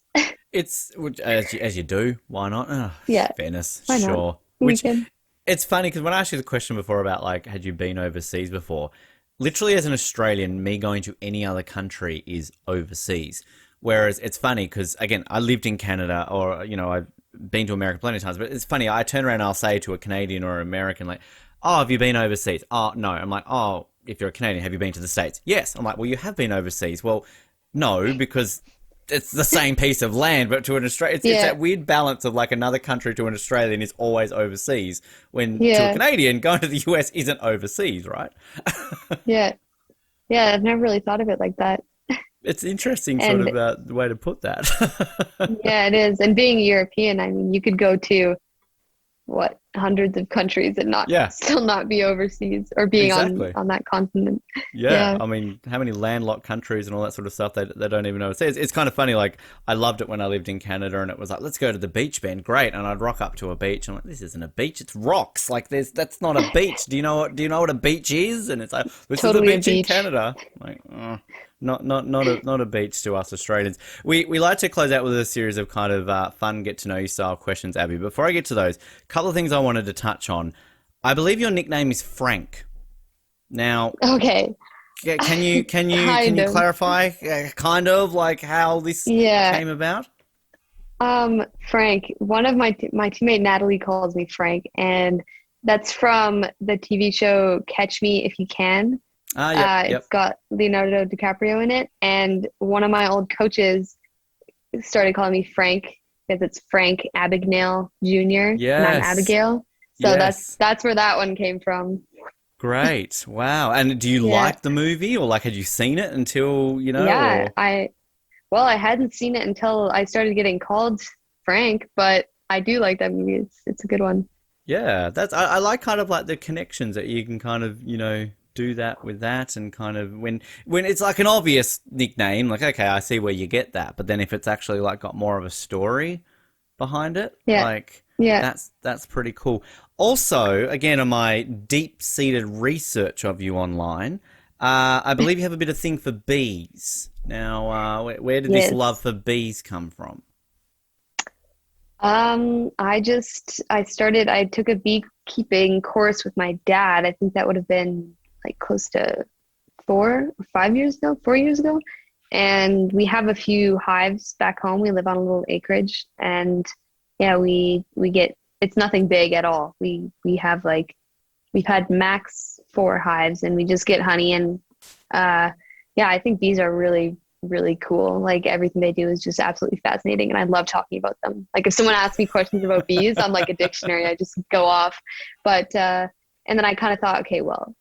It's as you do. Why not? Oh, Yeah, Venice, why not? sure. Which Weekend. it's funny because when I asked you the question before about like had you been overseas before, literally as an Australian, me going to any other country is overseas. Whereas it's funny because again, I lived in Canada or I've been to America plenty of times, but it's funny. I turn around and I'll say to a Canadian or an American like, "Oh, have you been overseas?" "Oh, no." I'm like, "Oh, if you're a Canadian, have you been to the States?" "Yes." I'm like, "Well, you have been overseas." "Well, no, because it's the same piece of land, but to an Australian, it's Yeah, that weird balance of like another country to an Australian is always overseas, when to a yeah, Canadian, going to the US isn't overseas, right? yeah, yeah. I've never really thought of it like that. It's interesting, sort And of the way to put that. yeah, it is. And being European, I mean, you could go to what hundreds of countries and not Yeah, still not be overseas or being on exactly. on that continent. Yeah, Yeah. I mean, how many landlocked countries and all that sort of stuff they don't even know. It's kind of funny. Like, I loved it when I lived in Canada, and it was like, let's go to the beach, Ben. Great, and I'd rock up to a beach, and I'm like, this isn't a beach, it's rocks. Like, that's not a beach. Do you know what a beach is? And it's like, this is a Totally a beach in beach. Canada. Like, not a beach to us Australians. We like to close out with a series of kind of fun get to know you style questions, Abby. Before I get to those, a couple of things I wanted to touch on. I believe your nickname is Frank. Now, Okay. can you can you can Kind you of. clarify kind of like how this Yeah. came about? Frank, one of my teammate Natalie calls me Frank, and that's from the TV show Catch Me If You Can. Ah, yep, It's yep. got Leonardo DiCaprio in it, and one of my old coaches started calling me Frank because it's Frank Abagnale Jr. and I'm Yes, Abigail. So that's yes. that's where that one came from. Great. Wow. And do you Yeah. like the movie, or like had you seen it until, Yeah, or I hadn't seen it until I started getting called Frank, but I do like that movie. It's a good one. yeah, that's I like kind of like the connections that you can kind of, do that with that, and kind of when it's like an obvious nickname, like okay, I see where you get that, but then if it's actually like got more of a story behind it, Yeah. like Yeah. that's pretty cool. Also, again, on my deep-seated research of you online, I believe you have a bit of thing for bees. Now, where did this love Yes. for bees come from? I took a beekeeping course with my dad. I think that would have been like close to 4 or 5 years ago, 4 years ago. And we have a few hives back home. We live on a little acreage, and yeah, we get it's nothing big at all. We have like we've had max 4 hives, and we just get honey. And uh, yeah, I think bees are really really cool. Like everything they do is just absolutely fascinating, and I love talking about them. Like if someone asks me questions about bees, I'm like a dictionary. I just go off. But and then I kind of thought, okay, well,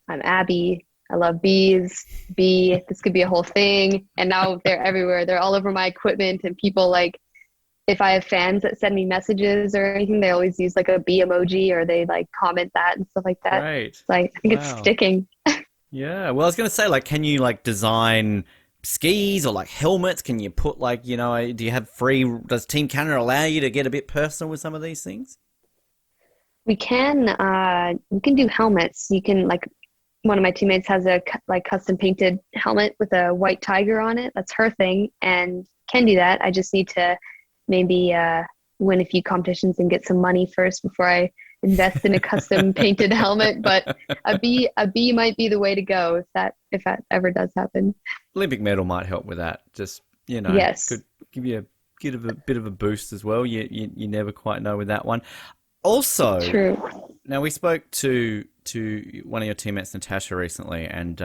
I'm Abby. I love bees. This could be a whole thing. And now they're everywhere. They're all over my equipment. And people like, if I have fans that send me messages or anything, they always use like a bee emoji or they like comment that and stuff like that. Great. Like, I think it's Wow. sticking. Yeah. Well, I was going to say, like, can you like design skis or like helmets? Can you put like, do you have free? Does Team Canada allow you to get a bit personal with some of these things? We can do helmets. You can like one of my teammates has a like custom painted helmet with a white tiger on it. That's her thing and can do that. I just need to maybe win a few competitions and get some money first before I invest in a custom painted helmet. But a bee might be the way to go if that ever does happen. Olympic medal might help with that. Just Yes, could give you a bit of a boost as well. You never quite know with that one. Also, true. now we spoke to one of your teammates, Natasha, recently, and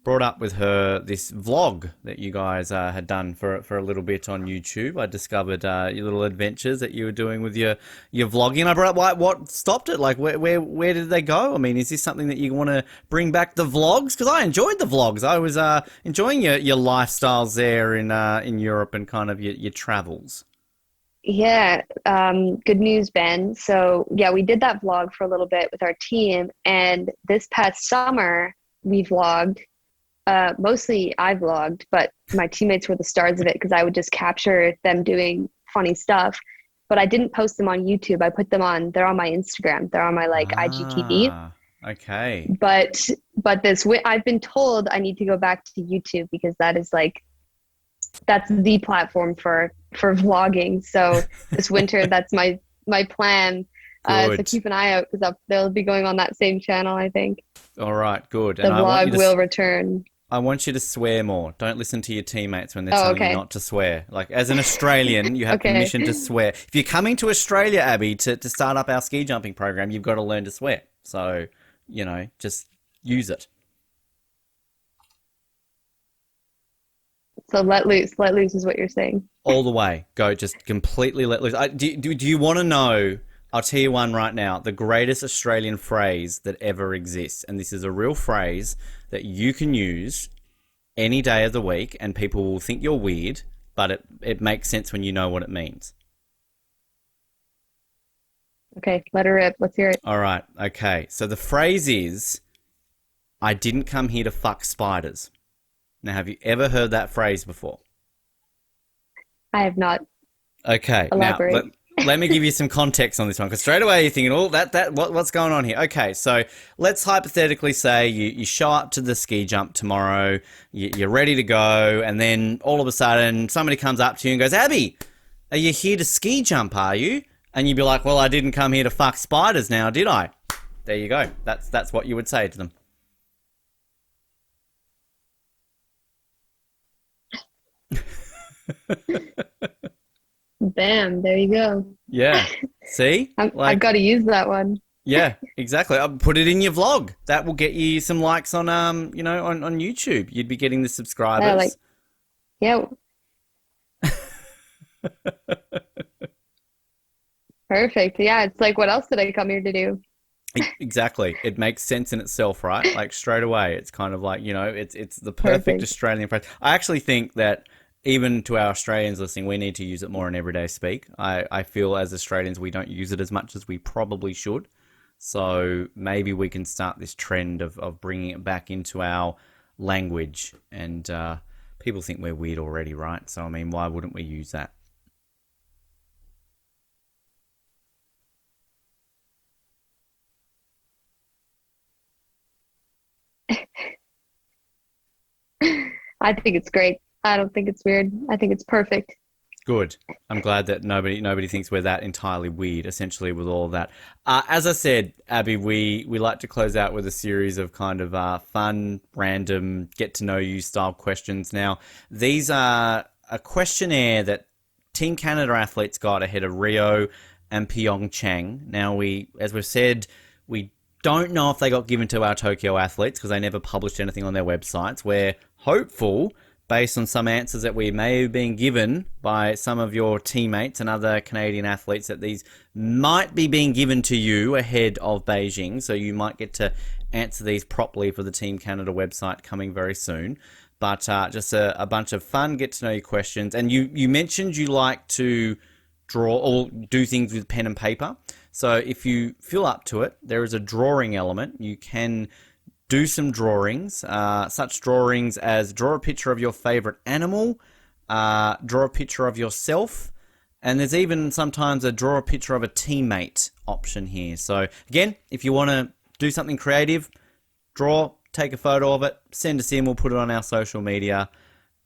brought up with her this vlog that you guys had done for a little bit on YouTube. I discovered your little adventures that you were doing with your vlogging. I brought up what stopped it. Like where did they go? I mean, is this something that you want to bring back the vlogs? Because I enjoyed the vlogs. I was enjoying your lifestyles there in Europe and kind of your travels. Yeah, good news, Ben. So, yeah, we did that vlog for a little bit with our team, and this past summer we vlogged. Mostly I vlogged, but my teammates were the stars of it because I would just capture them doing funny stuff. But I didn't post them on YouTube. They're on my Instagram. They're on my like IGTV. Ah, okay. But I've been told I need to go back to YouTube because that's the platform for vlogging. So this winter, that's my plan. So Good. keep an eye out because they'll be going on that same channel. I think All right, good. the And vlog will return. I want you to swear more. Don't listen to your teammates when they're Oh, telling you okay, not to swear. Like, as an Australian, you have okay. permission to swear. If you're coming to Australia, Abby, to start up our ski jumping program, you've got to learn to swear. So, just use it. So let loose is what you're saying. All the way. Go, just completely let loose. Do you want to know? I'll tell you one right now. The greatest Australian phrase that ever exists. And this is a real phrase that you can use any day of the week, and people will think you're weird, but it makes sense when you know what it means. Okay, let her rip. Let's hear it. All right. Okay. So the phrase is, I didn't come here to fuck spiders. Now, have you ever heard that phrase before? I have not. Okay. Now, Elaborate. let me give you some context on this one, because straight away you're thinking, oh, what's going on here? Okay, so let's hypothetically say you show up to the ski jump tomorrow, you're ready to go, and then all of a sudden somebody comes up to you and goes, Abby, are you here to ski jump, are you? And you'd be like, well, I didn't come here to fuck spiders now, did I? There you go. That's what you would say to them. Bam, there you go. Yeah. See? I've got to use that one. Yeah, exactly. I'll put it in your vlog. That will get you some likes on on YouTube. You'd be getting the Yeah, like subscribers. yeah, perfect. Yeah, it's like what else did I come here to do? Exactly. It makes sense in itself, right? Like straight away, it's kind of like, it's the perfect Perfect. Australian phrase. I actually think that even to our Australians listening, we need to use it more in everyday speak. I feel as Australians, we don't use it as much as we probably should. So maybe we can start this trend of bringing it back into our language. And people think we're weird already, right? So, I mean, why wouldn't we use that? I think it's great. I don't think it's weird. I think it's perfect. Good. I'm glad that nobody thinks we're that entirely weird, essentially, with all of that. As I said, Abby, we like to close out with a series of kind of fun, random, get to know you style questions. Now, these are a questionnaire that Team Canada athletes got ahead of Rio and Pyeongchang. Now, as we've said, we don't know if they got given to our Tokyo athletes because they never published anything on their websites. We're hopeful, based on some answers that we may have been given by some of your teammates and other Canadian athletes, that these might be being given to you ahead of Beijing. So you might get to answer these properly for the Team Canada website coming very soon. But just a bunch of fun, get to know you questions. And you mentioned you like to draw or do things with pen and paper. So if you feel up to it, there is a drawing element. You can do some drawings, such drawings as draw a picture of your favorite animal, draw a picture of yourself, and there's even sometimes a draw a picture of a teammate option here. So again, if you want to do something creative, draw, take a photo of it, send us in, we'll put it on our social media.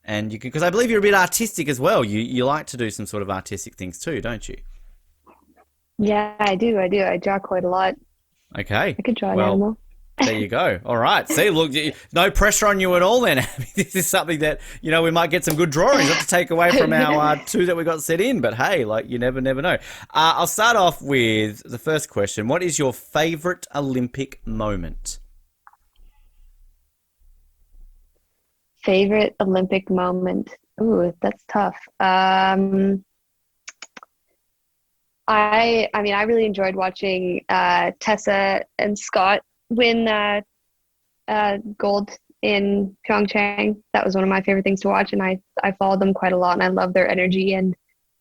And you can, because I believe you're a bit artistic as well. You like to do some sort of artistic things too, don't you? Yeah, I do. I draw quite a lot. Okay. I could draw an animal. There you go. All right. See, look, no pressure on you at all then. This is something that, we might get some good drawings, not to take away from our two that we got set in. But hey, like, you never know. I'll start off with the first question. What is your favorite Olympic moment? Favorite Olympic moment? Ooh, that's tough. I really enjoyed watching Tessa and Scott win gold in Pyeongchang. That was one of my favorite things to watch, and I followed them quite a lot, and I love their energy, and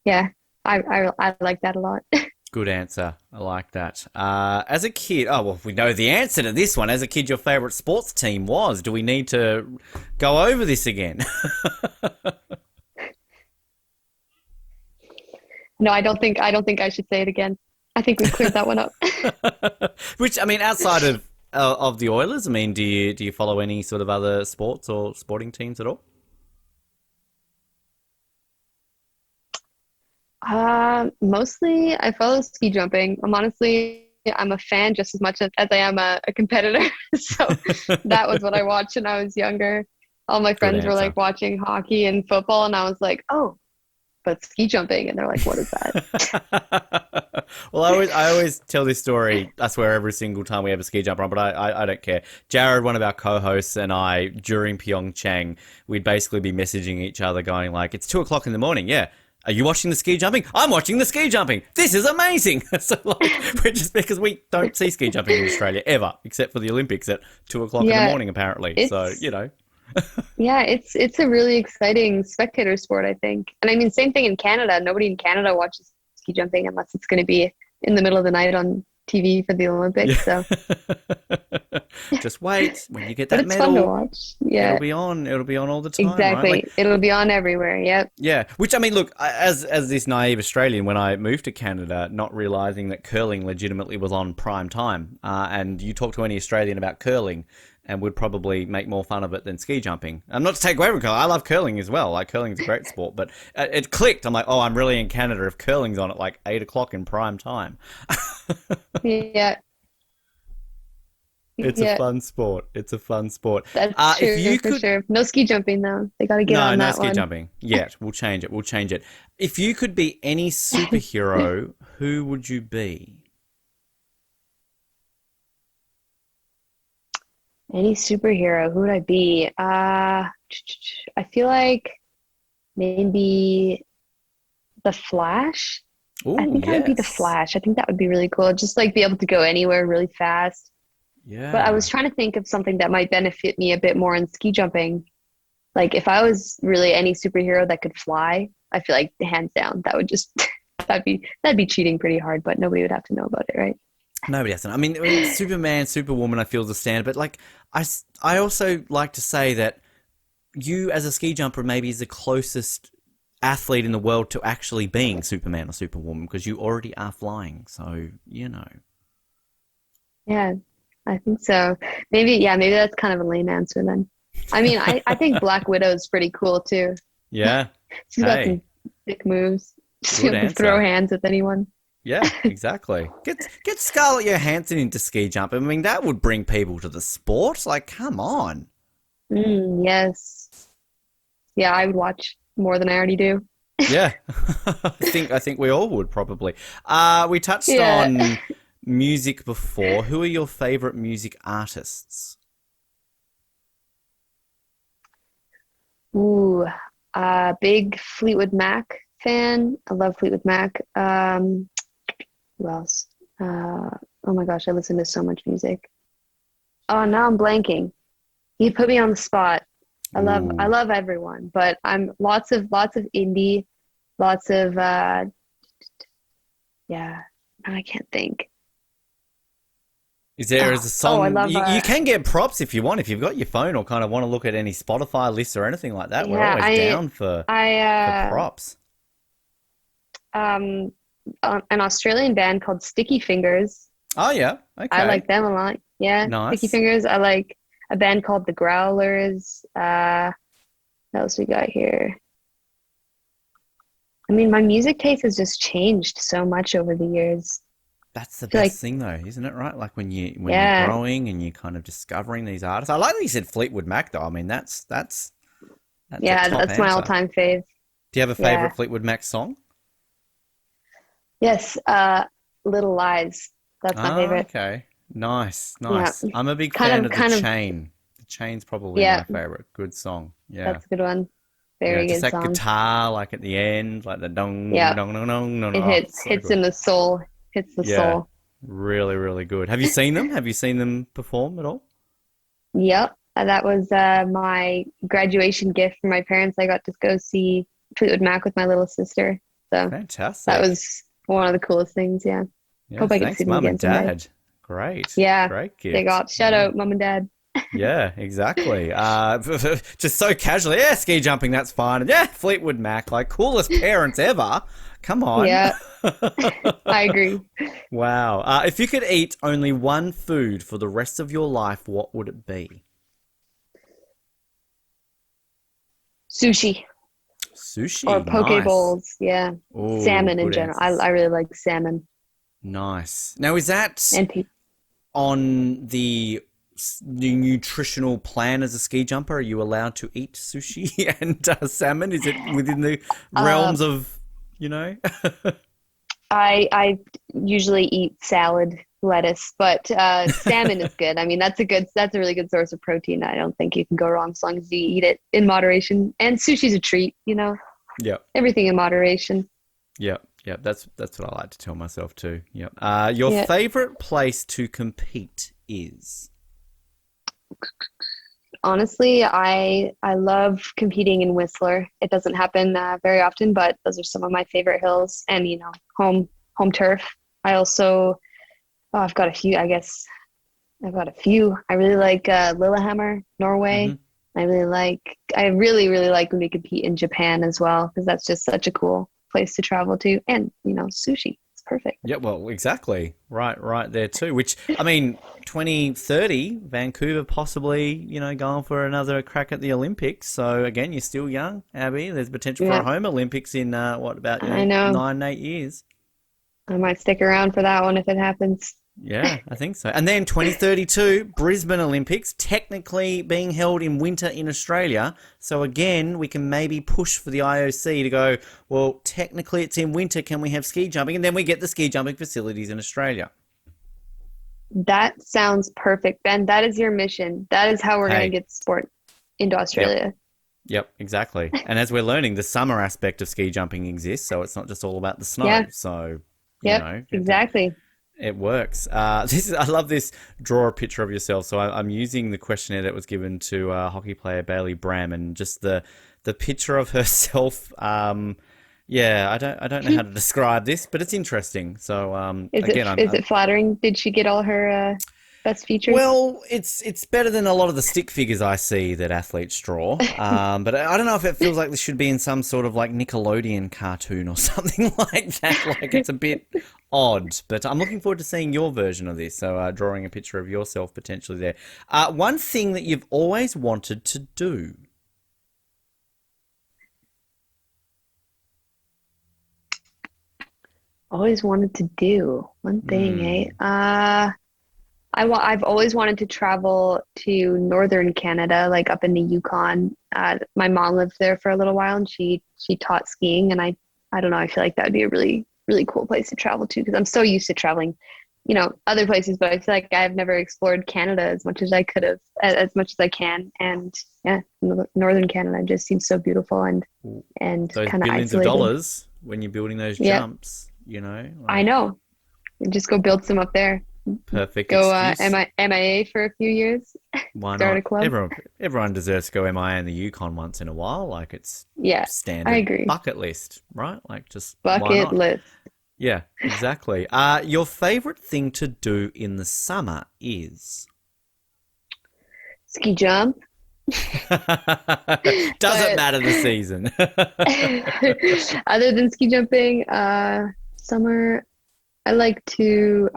yeah, I like that a lot. Good answer. I like that. As a kid, we know the answer to this one. As a kid, your favorite sports team was. Do we need to go over this again? No, I don't think I should say it again. I think we cleared that one up. Which, outside of the Oilers, do you follow any sort of other sports or sporting teams at all? Mostly I follow ski jumping. I'm a fan just as much as I am a competitor. So that was what I watched when I was younger. All my friends were like watching hockey and football, and I was like, oh, but ski jumping, and they're like, what is that? Well, I always tell this story, I swear, every single time we have a ski jumper on, but I don't care. Jared, one of our co-hosts, and I, during Pyeongchang, we'd basically be messaging each other going like, it's 2:00 in the morning, yeah. Are you watching the ski jumping? I'm watching the ski jumping. This is amazing. So we're just, because we don't see ski jumping in Australia ever, except for the Olympics at 2:00 in the morning, apparently. So, Yeah, it's a really exciting spectator sport, I think. And same thing in Canada. Nobody in Canada watches ski jumping unless it's going to be in the middle of the night on TV for the Olympics. Yeah. So just wait when you get that but it's medal. fun to watch. Yeah, It'll be on all the time. Exactly. Right? It'll be on everywhere. Yep. Yeah. Which, look, as this naive Australian, when I moved to Canada, not realizing that curling legitimately was on prime time, and you talk to any Australian about curling, and would probably make more fun of it than ski jumping. Not to take away from curling. I love curling as well. Like, curling is a great sport. But it clicked. I'm like, oh, I'm really in Canada if curling's on at like 8:00 in prime time. Yeah. It's a fun sport. It's a fun sport. That's true, if you for could... sure. No ski jumping, though. They got to get on that one. No ski jumping yet. We'll change it. If you could be any superhero, who would you be? Any superhero, who would I be? I feel like maybe the Flash. Ooh, I think I would be the Flash. I think that would be really cool. Just like be able to go anywhere really fast. Yeah. But I was trying to think of something that might benefit me a bit more in ski jumping. Like if I was really any superhero that could fly, I feel like hands down that would just that'd be cheating pretty hard, but nobody would have to know about it, right? Nobody has to. Superman, Superwoman, I feel the standard. But like, I also like to say that you, as a ski jumper, maybe is the closest athlete in the world to actually being Superman or Superwoman because you already are flying. So Yeah, I think so. Maybe that's kind of a lame answer then. I mean, I think Black Widow's pretty cool too. Yeah. She's got some Hey, sick moves. She'll good just throw answer. hands with anyone. Yeah, exactly. Get Scarlett Johansson into ski jumping. I mean, that would bring people to the sport. Like, come on. Yes. Yeah, I would watch more than I already do. Yeah, I think we all would probably. We touched Yeah. on music before. Who are your favorite music artists? Ooh, big Fleetwood Mac fan. I love Fleetwood Mac. Who else? Oh my gosh, I listen to so much music. Oh, now I'm blanking. You put me on the spot. I Ooh, love everyone, but I'm lots of indie, lots of yeah. I can't think. is a Oh, I song love you can get props if you want, if you've got your phone or kind of want to look at any Spotify lists or anything like that. We're yeah, always down for I props. um an Australian band called Sticky Fingers. Oh yeah, I okay, like them a lot. Yeah, Sticky nice. Fingers. I like a band called The Growlers. What else we got here? I mean, my music taste has just changed so much over the years. That's the I feel like, best thing though, isn't it? Right, like when you're yeah, growing and you're kind of discovering these artists. I like that you said Fleetwood Mac though. I mean, that's a yeah, top that's my answer. all-time fave. Do you have a Yeah. favorite Fleetwood Mac song? Yes, Little Lies. That's my Ah, favorite. okay. Nice, Yeah. nice. I'm a big Kind fan of, of The kind of, Chain. The Chain's probably my yeah, favorite. Good song. Yeah. that's a good one. Yeah, Very just good that song. guitar, like at the end, like the dong, Yeah, dong, dong, dong, dong. it Oh, hits so hits good. in the soul. Hits the Yeah, soul. really, really good. Have you seen them? Have you seen them perform at all? Yep. That was my graduation gift from my parents. I got to go see Fleetwood Mac with my little sister. So that Fantastic. was one of the coolest things. Yeah. Yeah, Hope I get to see thanks, them Mum and again someday. Dad. Great, Yeah. great Big gift. up. Shout Yeah. out, mom and dad. Yeah, exactly. Just so casually, yeah, ski jumping, that's fine. And yeah, Fleetwood Mac, like coolest parents ever. Come on. Yeah, I agree. Wow. If you could eat only one food for the rest of your life, what would it be? Sushi or Sushi. poke Nice. bowls. Yeah. Oh, Salmon in good general. I answers. really like salmon Nice. Now, is that and on the nutritional plan as a ski jumper? Are you allowed to eat sushi and salmon? Is it within the uh, realms of, you know? I usually eat salad, lettuce, but salmon is good. I mean, that's a really good source of protein. I don't think you can go wrong as long as you eat it in moderation. And sushi's a treat, Yep. everything in moderation. Yep. Yep. That's what I like to tell myself too. Yep. Your Yeah. favorite place to compete is? Honestly, I love competing in Whistler. It doesn't happen very often, but those are some of my favorite hills and home turf. I also I've got a few. I guess I've got a few. I really like Lillehammer, Norway. Hmm. I really really like when we compete in Japan as well because that's just such a cool place to travel to, and sushi. It's perfect. Yeah, well, exactly. Right there too. Which, I mean, 2030, Vancouver possibly, going for another crack at the Olympics. So again, you're still young, Abby. There's potential for a Yeah, home Olympics in what about, I know. 9, 8 years. I might stick around for that one if it happens. Yeah, I think so. And then 2032, Brisbane Olympics, technically being held in winter in Australia. So again, we can maybe push for the IOC to go, well, technically it's in winter. Can we have ski jumping? And then we get the ski jumping facilities in Australia. That sounds perfect, Ben. That is your mission. That is how we're going to Hey, get sport into yep. Australia. Yep, exactly. And as we're learning, the summer aspect of ski jumping exists, so it's not just all about the snow. Yeah. So, Yep. Exactly. it works. I love this. Draw a picture of yourself. So I'm using the questionnaire that was given to hockey player Bailey Bram, and just the picture of herself. Yeah, I don't know how to describe this, but it's interesting. So Is it again, is it flattering? Did she get all her? best features? Well, it's better than a lot of the stick figures I see that athletes draw. But I don't know if it feels like this should be in some sort of like Nickelodeon cartoon or something like that. Like it's a bit odd. But I'm looking forward to seeing your version of this. So drawing a picture of yourself potentially there. One thing that you've always wanted to do. Always wanted to do one thing, eh? Hmm. I've always wanted to travel to northern Canada, like up in the Yukon. My mom lived there for a little while, and she taught skiing, and I don't know, I feel like that would be a really really cool place to travel to because I'm so used to traveling, other places, but I feel like I've never explored Canada as much as I could have, as much as I can. And yeah, northern Canada just seems so beautiful and Those kind of billions of isolated. dollars when you're building those Yeah, jumps, I like know. And just go build some up there. perfect Go excuse. MIA for a few years. Why Start a not? club. Everyone deserves to go MIA in the Yukon once in a while. Like it's Yeah, I standard agree. bucket list, right? Like just why Bucket not? list. Yeah, exactly. Your favorite thing to do in the summer is? Ski jump. Doesn't But matter the season. other than ski jumping, summer I like to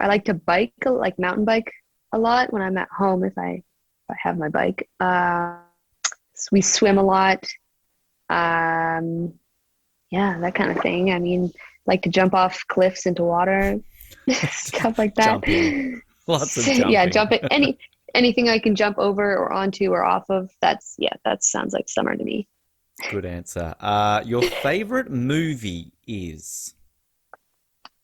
bike, like mountain bike a lot when I'm at home if I have my bike. We swim a lot. Um, yeah, that kind of thing. I mean, like to jump off cliffs into water, stuff like that. Jumping. Lots of Yeah, jumping. jump it anything I can jump over or onto or off of. That sounds like summer to me. Good answer. Your favorite movie is?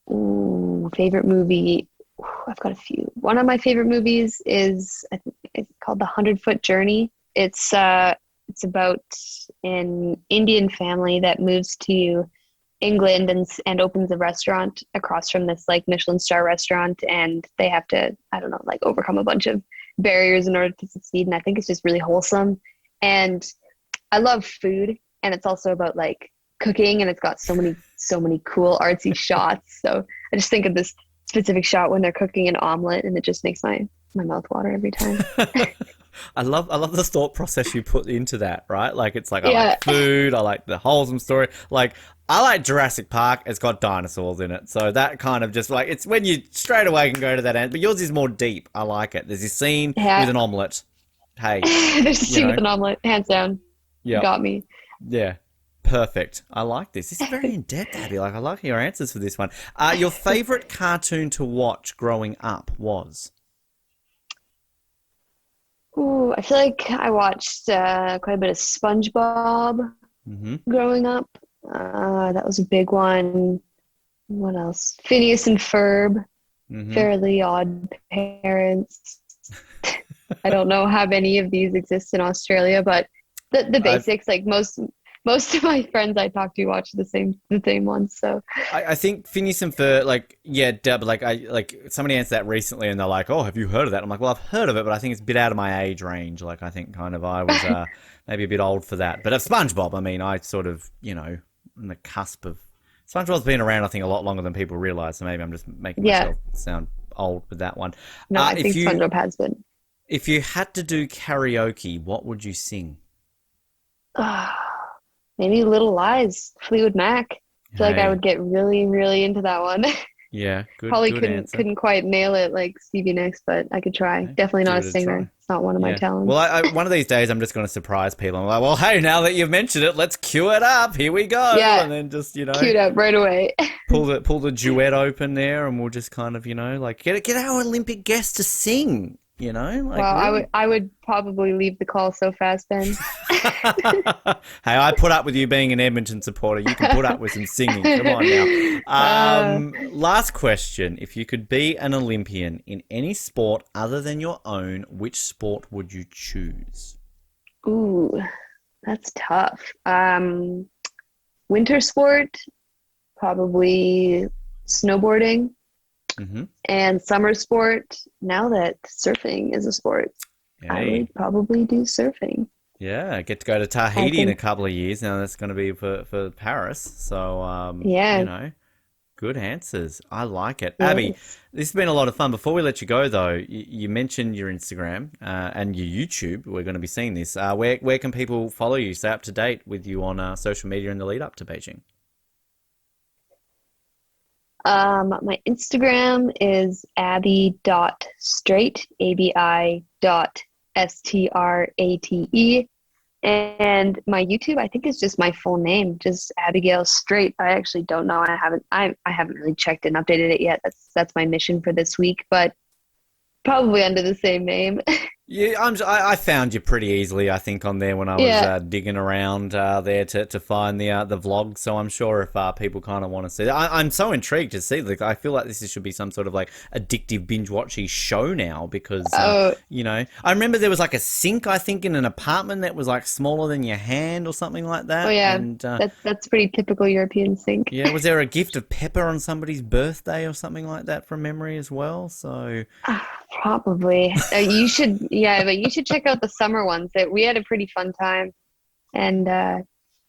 Ooh, favorite movie. Ooh, I've got a few. One of my favorite movies is I think it's called The 100-Foot Journey. It's about an Indian family that moves to England and opens a restaurant across from this like Michelin star restaurant, and they have to, I don't know, like overcome a bunch of barriers in order to succeed. And I think it's just really wholesome. And I love food, and it's also about like cooking, and it's got so many cool artsy shots. So I just think of this specific shot when they're cooking an omelet, and it just makes my mouth water every time. I love the thought process you put into that, right? Like it's like I Yeah, like food, I like the wholesome story. Like I like Jurassic Park, it's got dinosaurs in it. So that kind of just like it's when you straight away can go to that end, but yours is more deep. I like it. There's this scene with yeah. an omelette. Hey, There's a you scene with know? an omelet, hands down. Yeah. Got me. Yeah. Perfect. I like this. This is very in depth, Abby. Like I like your answers for this one. Your favorite cartoon to watch growing up was? Ooh, I feel like I watched quite a bit of SpongeBob Mm-hmm. growing up. That was a big one. What else? Phineas and Ferb, Mm-hmm. Fairly Odd Parents. I don't know how many of these exist in Australia, but the I've basics, like most of my friends I talk to watch the same ones. So I think Phineas and Ferb, like, yeah, but like, somebody answered that recently and they're like, oh, have you heard of that? I'm like, well, I've heard of it, but I think it's a bit out of my age range. Like, I think kind of I was maybe a bit old for that. But of SpongeBob, I mean, I sort of, on the cusp of. SpongeBob's been around, I think, a lot longer than people realize. So maybe I'm just making yeah, myself sound old with that one. no, I If think you SpongeBob has been. if you had to do karaoke, what would you sing? Maybe Little Lies, Fleetwood Mac. I feel like I Hey, would get really, really into that one. yeah, good, Probably good couldn't answer. couldn't quite nail it like Stevie Nicks, but I could try. Hey, Definitely not give a it a try. singer. It's not one of my Yeah. Well, talents. one of these days, I'm just going to surprise people. I'm like, well, hey, now that you've mentioned it, let's cue it up. Here we go. Yeah, And then just, queued up right away. pull the duet open there, and we'll just kind of, like get our Olympic guest to sing. Like Well, I would really. I would probably leave the call so fast then. Hey, I put up with you being an Edmonton supporter. You can put up with some singing. Come on now. Uh, Last question: if you could be an Olympian in any sport other than your own, which sport would you choose? ooh, that's tough. Winter sport, probably snowboarding, Mm-hmm. and summer sport. Now that surfing is a sport, I Hey. would probably do surfing. Yeah, I get to go to I Tahiti in a think, couple of years. Now that's going to be for Paris. So, yeah, Good answers. I like it. Abby, Yes. this has been a lot of fun. Before we let you go, though, you mentioned your Instagram and your YouTube. We're going to be seeing this. Where can people follow you, stay up to date with you on social media in the lead up to Beijing? My Instagram is abby.strate, abi.strate. And my YouTube, I think, is just my full name, just Abigail Strate. I actually don't know. I haven't really checked and updated it yet. That's my mission for this week, but probably under the same name. Yeah, I found you pretty easily, I think, on there when I was Yeah. digging around there to find the vlog. So I'm sure if people kind of want to see that, I'm so intrigued to see. Like, I feel like this should be some sort of like addictive binge watching show now because Oh, I remember there was like a sink, I think, in an apartment that was like smaller than your hand or something like oh that. yeah. And That's pretty typical European sink. yeah, was there a gift of pepper on somebody's birthday or something like that from memory as well? So. Probably. You should, yeah, but you should check out the summer ones. That we had a pretty fun time, and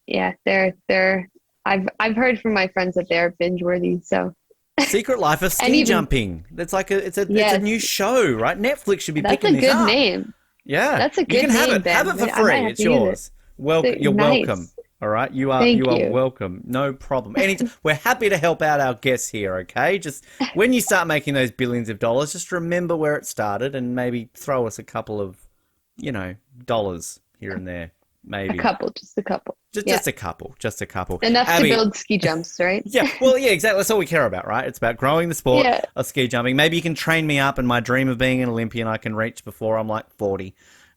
yeah, they're. I've heard from my friends that they're binge worthy. So, Secret Life of and Ski even Jumping. That's like it's a yes, new show, right? Netflix should be that's picking a this good up. name. Yeah, That's a you good can have name, it. Have it Ben. for I might free. have It's to use it. yours. Welcome. You're welcome. Nice. All right. You Thank are you. welcome. No problem. We're happy to help out our guests here. Okay. Just when you start making those billions of dollars, just remember where it started and maybe throw us a couple of, dollars here and there. A Maybe couple, just a couple. just Yeah, just a couple. Just a couple. enough to Abby, build ski jumps, right? yeah, well, yeah, exactly. That's all we care about, right? It's about growing the sport Yeah, of ski jumping. Maybe you can train me up, and my dream of being an Olympian I can reach before I'm like 40.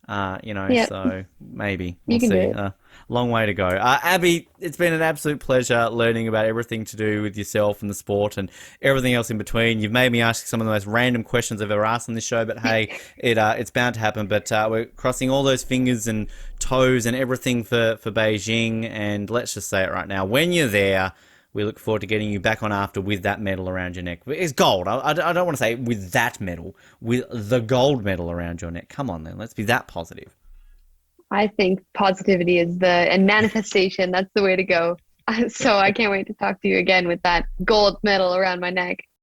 yeah, So maybe we'll you can do see. it. Long way to go. Abby, it's been an absolute pleasure learning about everything to do with yourself and the sport and everything else in between. You've made me ask some of the most random questions I've ever asked on this show, but hey, it's bound to happen. But we're crossing all those fingers and toes and everything for Beijing. And let's just say it right now: when you're there, we look forward to getting you back on after with that medal around your neck. It's gold. I don't want to say with that medal, with the gold medal around your neck. Come on, then. Let's be that positive. I think positivity is and manifestation. That's the way to go. So I can't wait to talk to you again with that gold medal around my neck.